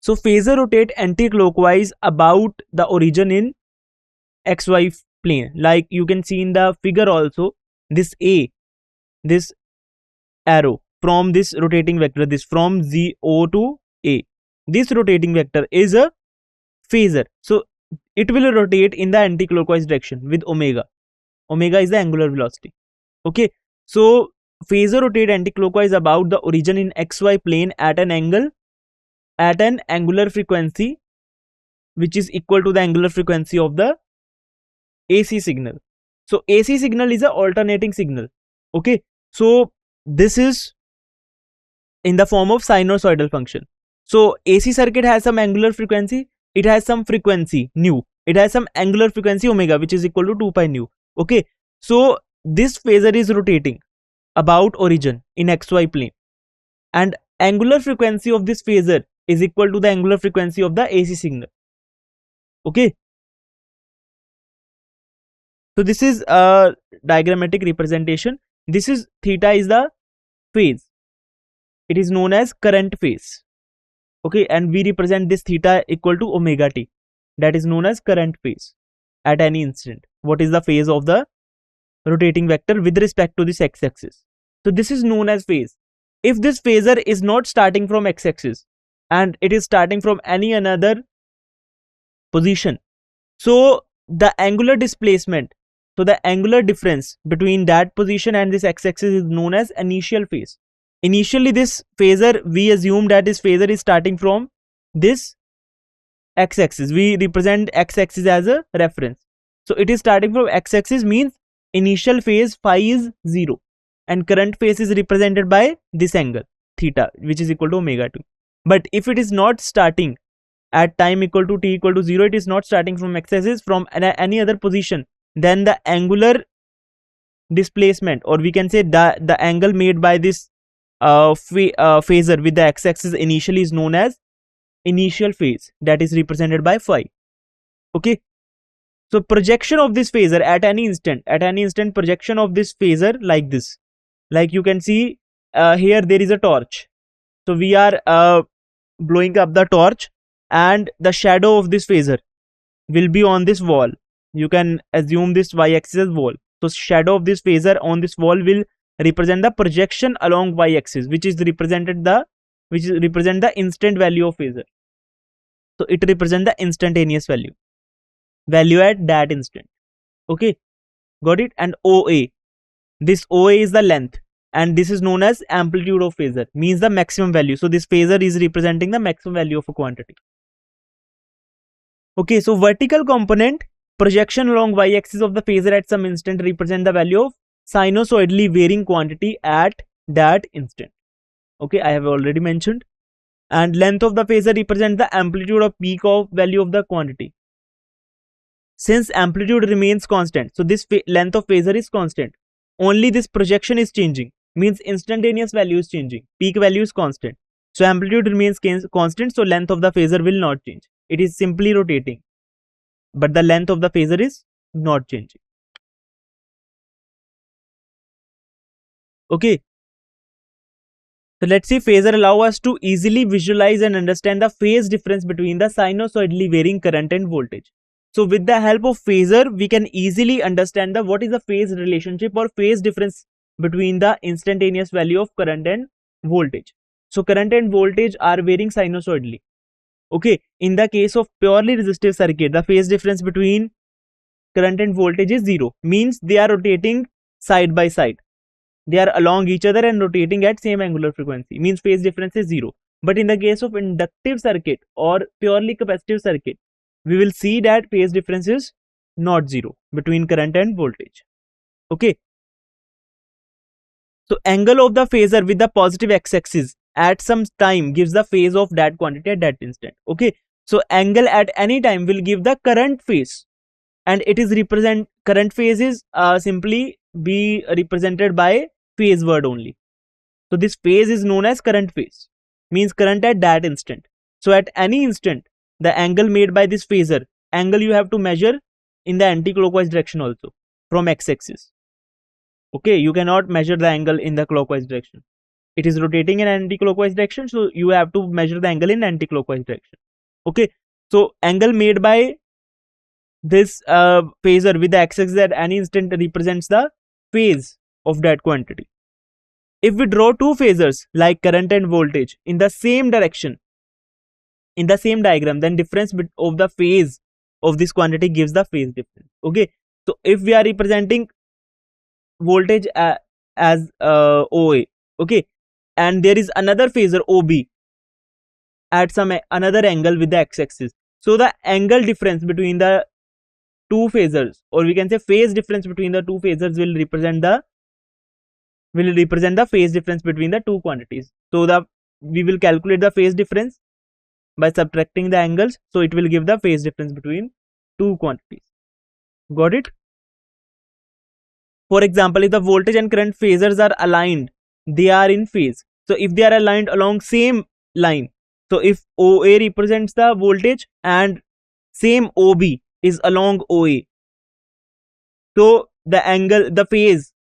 So phasor rotate anti-clockwise about the origin in XY plane. Like you can see in the figure also, this A, this arrow from this rotating vector, this from O to A, this rotating vector is a phasor. So it will rotate in the anti-clockwise direction with omega. Omega is the angular velocity. Okay, so phasor rotate anti-clockwise about the origin in XY plane at an angle, at an angular frequency which is equal to the angular frequency of the AC signal. So AC signal is a alternating signal. Okay, so this is in the form of sinusoidal function. So AC circuit has some angular frequency, it has some frequency nu, it has some angular frequency omega which is equal to 2 pi nu. Okay, so this phasor is rotating about origin in XY plane, and angular frequency of this phasor is equal to the angular frequency of the AC signal. Okay, So this is a diagrammatic representation. This is theta is the phase. It is known as current phase. Okay, and we represent this theta equal to omega t. That is known as current phase at any instant. What is the phase of the rotating vector with respect to this x-axis? So this is known as phase. If this phasor is not starting from x-axis and it is starting from any another position, so the angular displacement, so the angular difference between that position and this x-axis is known as initial phase. Initially this phasor, we assume that this phasor is starting from this x-axis. We represent x-axis as a reference. So it is starting from x-axis, means initial phase phi is 0 and current phase is represented by this angle theta, which is equal to omega 2. But if it is not starting at time equal to t equal to 0, it is not starting from x-axis, from any other position, then the angular displacement, or we can say the angle made by this phasor with the x-axis initially is known as initial phase, that is represented by phi. Okay, so projection of this phasor at any instant projection of this phasor like this, like you can see here there is a torch. So we are blowing up the torch and the shadow of this phasor will be on this wall. You can assume this y-axis as wall. So shadow of this phasor on this wall will represent the projection along y-axis, which represent the instant value of phasor. So it represents the instantaneous value at that instant. Okay, got it? And OA, this OA is the length, and this is known as amplitude of phasor, means the maximum value. So this phasor is representing the maximum value of a quantity. Okay, so vertical component, projection along y-axis of the phasor at some instant, represent the value of sinusoidally varying quantity at that instant. Okay, I have already mentioned. And length of the phasor represents the amplitude of peak of value of the quantity. Since amplitude remains constant, so this length of phasor is constant, only this projection is changing, means instantaneous value is changing, peak value is constant. So amplitude remains constant, so length of the phasor will not change. It is simply rotating, but the length of the phasor is not changing. Okay, so let's see, phasor allow us to easily visualize and understand the phase difference between the sinusoidally varying current and voltage. So with the help of phasor, we can easily understand what is the phase relationship or phase difference between the instantaneous value of current and voltage. So current and voltage are varying sinusoidally. Okay, in the case of purely resistive circuit, the phase difference between current and voltage is 0, means they are rotating side by side. They are along each other and rotating at same angular frequency, means phase difference is 0. But in the case of inductive circuit or purely capacitive circuit, we will see that phase difference is not 0 between current and voltage. Okay, so angle of the phasor with the positive x-axis at some time gives the phase of that quantity at that instant. Okay, so angle at any time will give the current phase, and it is current phase is simply be represented by phase word only. So this phase is known as current phase, means current at that instant. So at any instant, the angle made by this phasor, angle you have to measure in the anti-clockwise direction also, from x-axis. Okay, you cannot measure the angle in the clockwise direction. It is rotating in anti-clockwise direction, so you have to measure the angle in anti-clockwise direction. Okay, so angle made by this phasor with the x-axis at any instant represents the phase of that quantity. If we draw two phasors like current and voltage in the same direction, in the same diagram, then difference of the phase of this quantity gives the phase difference. Okay, so if we are representing voltage as OA, okay, and there is another phasor OB at some another angle with the x-axis, so the angle difference between the two phasors, or we can say phase difference between the two phasors, will represent the phase difference between the two quantities. So we will calculate the phase difference by subtracting the angles, so it will give the phase difference between two quantities. Got it? For example, if the voltage and current phasors are aligned, they are in phase. So if they are aligned along same line, so if OA represents the voltage and same OB is along OA, So the phase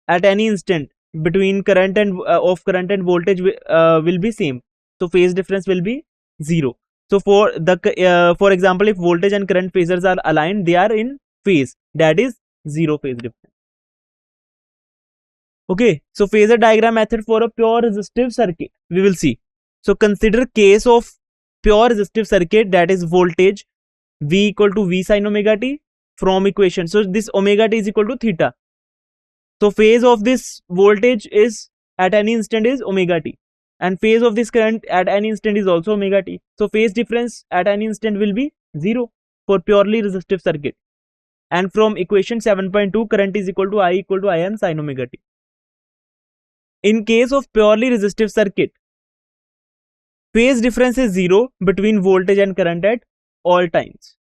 at any instant between current and current and voltage will be same. So phase difference will be 0. So for example, if voltage and current phasors are aligned, they are in phase, that is 0 phase difference. Okay, so phasor diagram method for a pure resistive circuit we will see. So consider case of pure resistive circuit, that is voltage V equal to V sin omega t from equation. So this omega t is equal to theta. So phase of this voltage is at any instant is omega t, and phase of this current at any instant is also omega t. So phase difference at any instant will be 0 for purely resistive circuit. And from equation 7.2, current is equal to I am sin omega t. In case of purely resistive circuit, phase difference is 0 between voltage and current at all times.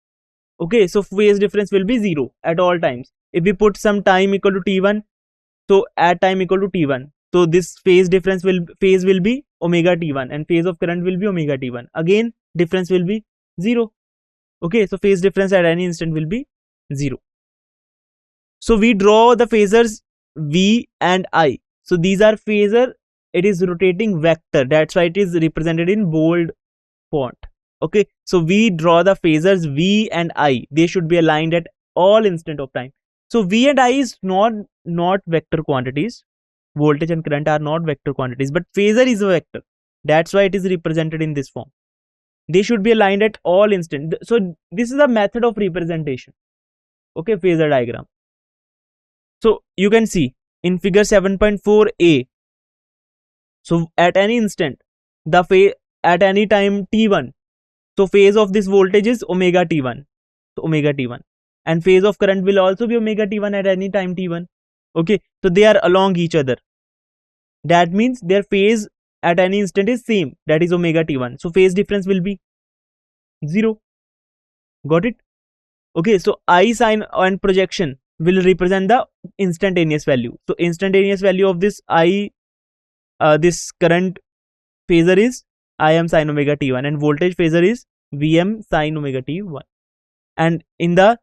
Okay, so phase difference will be 0 at all times. If we put some time equal to t1, so at time equal to t1, so this phase will be omega t1, and phase of current will be omega t1. Again, difference will be 0. Okay, so phase difference at any instant will be 0. So we draw the phasors V and I. So these are phasor, it is rotating vector, that's why it is represented in bold font. Okay, so we draw the phasors V and I, they should be aligned at all instant of time. So V and I is not vector quantities, voltage and current are not vector quantities, but phasor is a vector, that's why it is represented in this form. They should be aligned at all instant. So this is a method of representation. Okay, phasor diagram. So you can see in figure 7.4a, so at any instant, the phase at any time t1, so phase of this voltage is omega t1, so omega t1, and phase of current will also be omega t1 at any time t1. Okay, so they are along each other, that means their phase at any instant is same, that is omega t1, so phase difference will be 0. Got it? Okay, so I sin and projection will represent the instantaneous value. So instantaneous value of this this current phasor is I am sin omega t1, and voltage phasor is Vm sin omega t1. And in the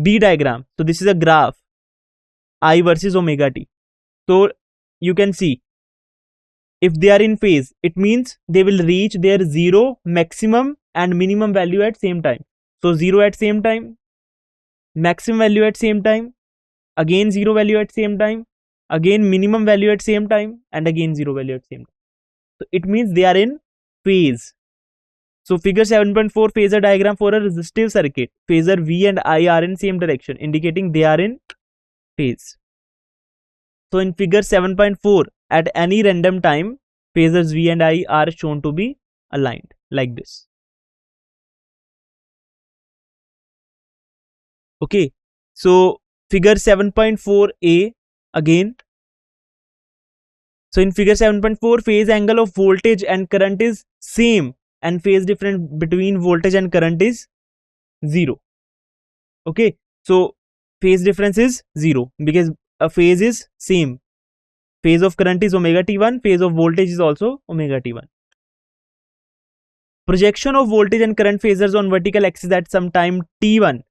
B diagram, so this is a graph I versus omega t. So you can see if they are in phase, it means they will reach their 0, maximum and minimum value at same time. So 0 at same time, maximum value at same time, again 0 value at same time, again minimum value at same time, and again 0 value at same time. So it means they are in phase. So figure 7.4 phasor diagram for a resistive circuit, phasor V and I are in same direction, indicating they are in phase. So in figure 7.4, at any random time, phasors V and I are shown to be aligned like this. Okay, so figure 7.4a again. So in figure 7.4, phase angle of voltage and current is same, and phase difference between voltage and current is 0. Okay, so phase difference is 0 because a phase is same. Phase of current is omega t1, phase of voltage is also omega t1. Projection of voltage and current phasors on vertical axis at some time t1,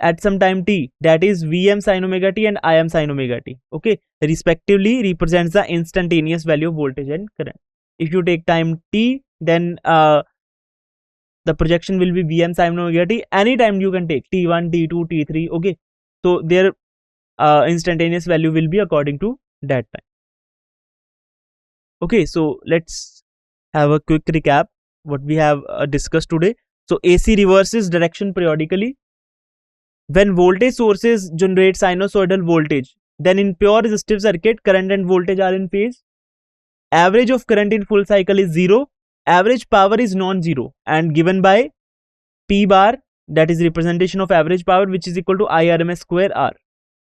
at some time t, that is Vm sin omega t and Im sin omega t, okay, respectively represents the instantaneous value of voltage and current. If you take time t, then the projection will be Vm sin omega t. Anytime you can take t1, t2, t3, okay, so their instantaneous value will be according to that time. Okay, so let's have a quick recap what we have discussed today. So AC reverses direction periodically. When voltage sources generate sinusoidal voltage, then in pure resistive circuit, current and voltage are in phase. Average of current in full cycle is 0. Average power is non-zero and given by P bar, that is representation of average power, which is equal to IRMS square R,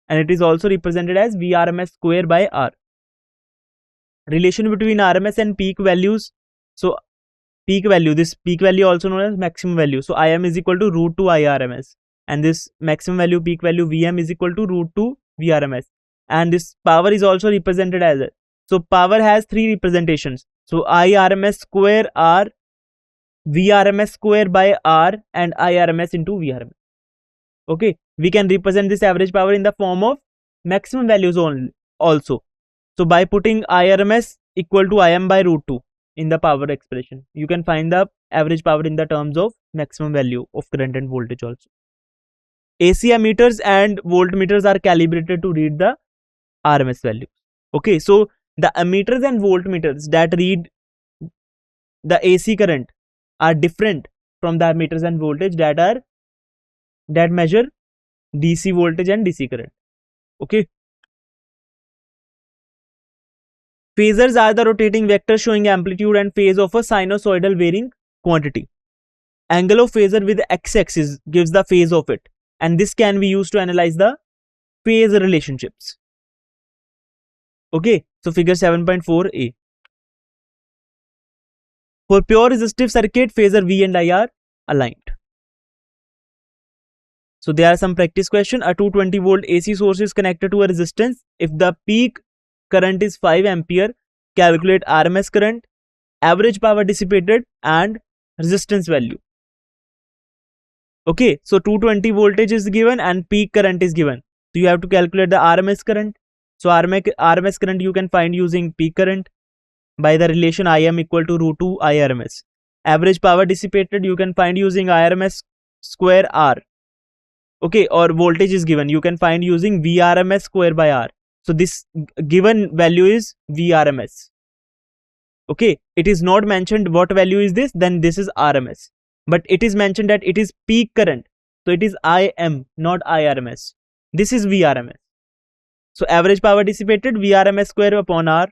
and it is also represented as VRMS square by R. Relation between RMS and peak values. So peak value, this peak value also known as maximum value. So Im is equal to root 2 IRMS, and this maximum value, peak value Vm is equal to root 2 VRMS, and this power is also represented as it. So power has three representations. So IRMS square R, VRMS square by R, and IRMS into VRMS. Okay, we can represent this average power in the form of maximum values only also. So by putting IRMS equal to IM by root 2 in the power expression, you can find the average power in the terms of maximum value of current and voltage also. AC ammeters and voltmeters are calibrated to read the RMS value. Okay, so the ammeters and voltmeters that read the AC current are different from the ammeters and voltage that measure DC voltage and DC current. Okay. Phasors are the rotating vectors showing amplitude and phase of a sinusoidal varying quantity. Angle of phasor with x-axis gives the phase of it, and this can be used to analyze the phase relationships. Okay, so figure 7.4a. For pure resistive circuit, phasor V and I are aligned. So there are some practice question. A 220 volt AC source is connected to a resistance. If the peak current is 5 ampere, calculate RMS current, average power dissipated and resistance value. Okay, so 220 voltage is given and peak current is given. So you have to calculate the RMS current. So RMS current you can find using peak current by the relation Im equal to root 2 IRMS. Average power dissipated you can find using IRMS square R. Okay, or voltage is given, you can find using VRMS square by R. So this given value is VRMS. Okay, it is not mentioned what value is this, then this is RMS. But it is mentioned that it is peak current. So it is IM, not IRMS. This is VRMS. So average power dissipated VRMS square upon R.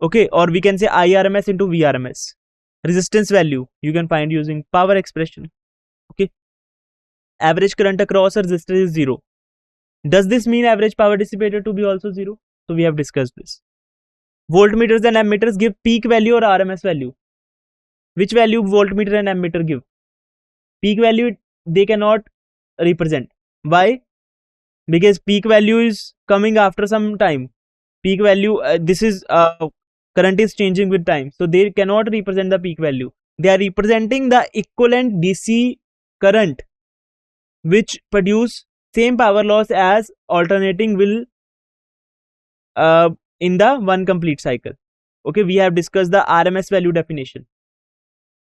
Okay, or we can say IRMS into VRMS. Resistance value you can find using power expression. Okay. Average current across a resistor is 0. Does this mean average power dissipated to be also 0? So we have discussed this. Voltmeters and ammeters give peak value or RMS value. Which value voltmeter and ammeter give? Peak value they cannot represent. Why? Because peak value is coming after some time. Peak value, this is current is changing with time. So they cannot represent the peak value. They are representing the equivalent DC current which produce same power loss as alternating will in the one complete cycle. Okay, we have discussed the RMS value definition.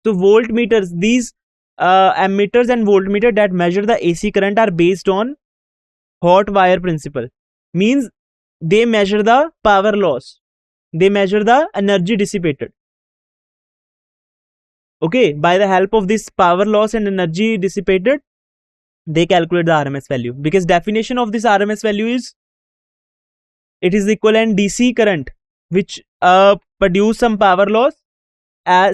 So voltmeters, these ammeters and voltmeter that measure the AC current are based on hot wire principle. Means they measure the power loss. They measure the energy dissipated. Okay, by the help of this power loss and energy dissipated, they calculate the RMS value. Because definition of this RMS value is it is equivalent DC current which produce some power loss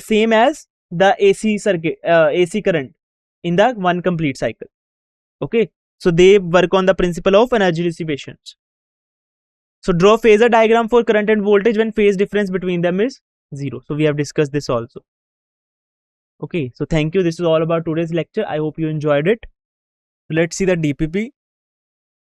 same as the AC circuit AC current in the one complete cycle. Okay, so they work on the principle of energy dissipation. So draw phasor diagram for current and voltage when phase difference between them is 0. So we have discussed this also. Okay, so thank you. This is all about today's lecture. I hope you enjoyed it. Let's see the DPP.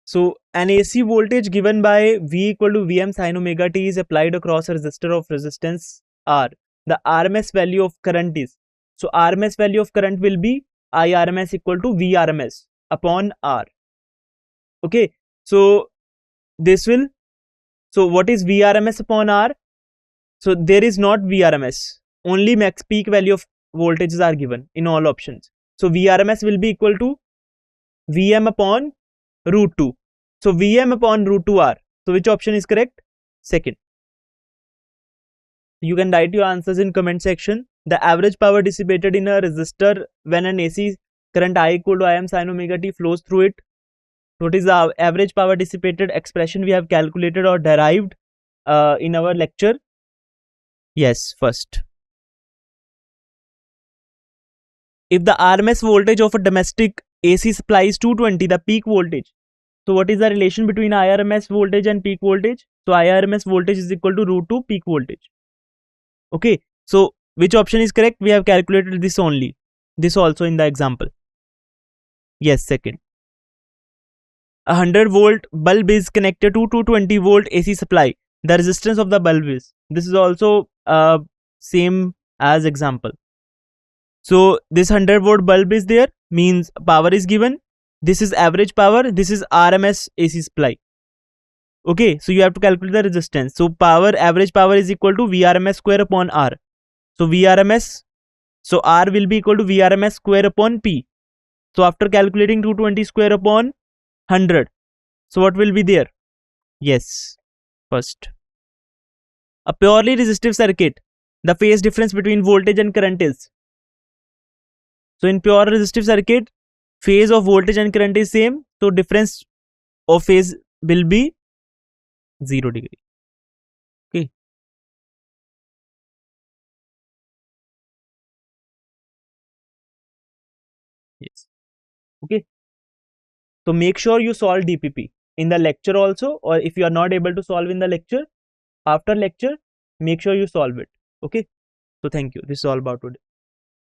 So an AC voltage given by V equal to Vm sin omega t is applied across a resistor of resistance R. The RMS value of current is, so RMS value of current will be IRMS equal to VRMS upon R. Okay, so this will, so what is VRMS upon R? So there is not VRMS, only max peak value of voltages are given in all options. So VRMS will be equal to Vm upon root 2. So Vm upon root 2R. So which option is correct? Second. You can write your answers in comment section. The average power dissipated in a resistor when an AC current I equal to Im sin omega t flows through it. What is the average power dissipated expression we have calculated or derived in our lecture? Yes, first. If the RMS voltage of a domestic AC supply is 220, the peak voltage. So what is the relation between IRMS voltage and peak voltage? So IRMS voltage is equal to root 2 peak voltage. Okay, so which option is correct? We have calculated this only. This also in the example. Yes, second. A 100 volt bulb is connected to 220 volt AC supply. The resistance of the bulb is. This is also same as example. So this 100 volt bulb is there, means power is given. this is average power, this is RMS AC supply. Okay, so you have to calculate the resistance. So average power is equal to VRMS square upon R. So VRMS, so R will be equal to VRMS square upon P. So after calculating 220 square upon 100, so what will be there? Yes, first, a purely resistive circuit, the phase difference between voltage and current is. So in pure resistive circuit, phase of voltage and current is same. So difference of phase will be 0 degree. Okay. Yes. Okay. So make sure you solve DPP in the lecture also, or if you are not able to solve in the lecture, after lecture, make sure you solve it. Okay. So thank you. This is all about today.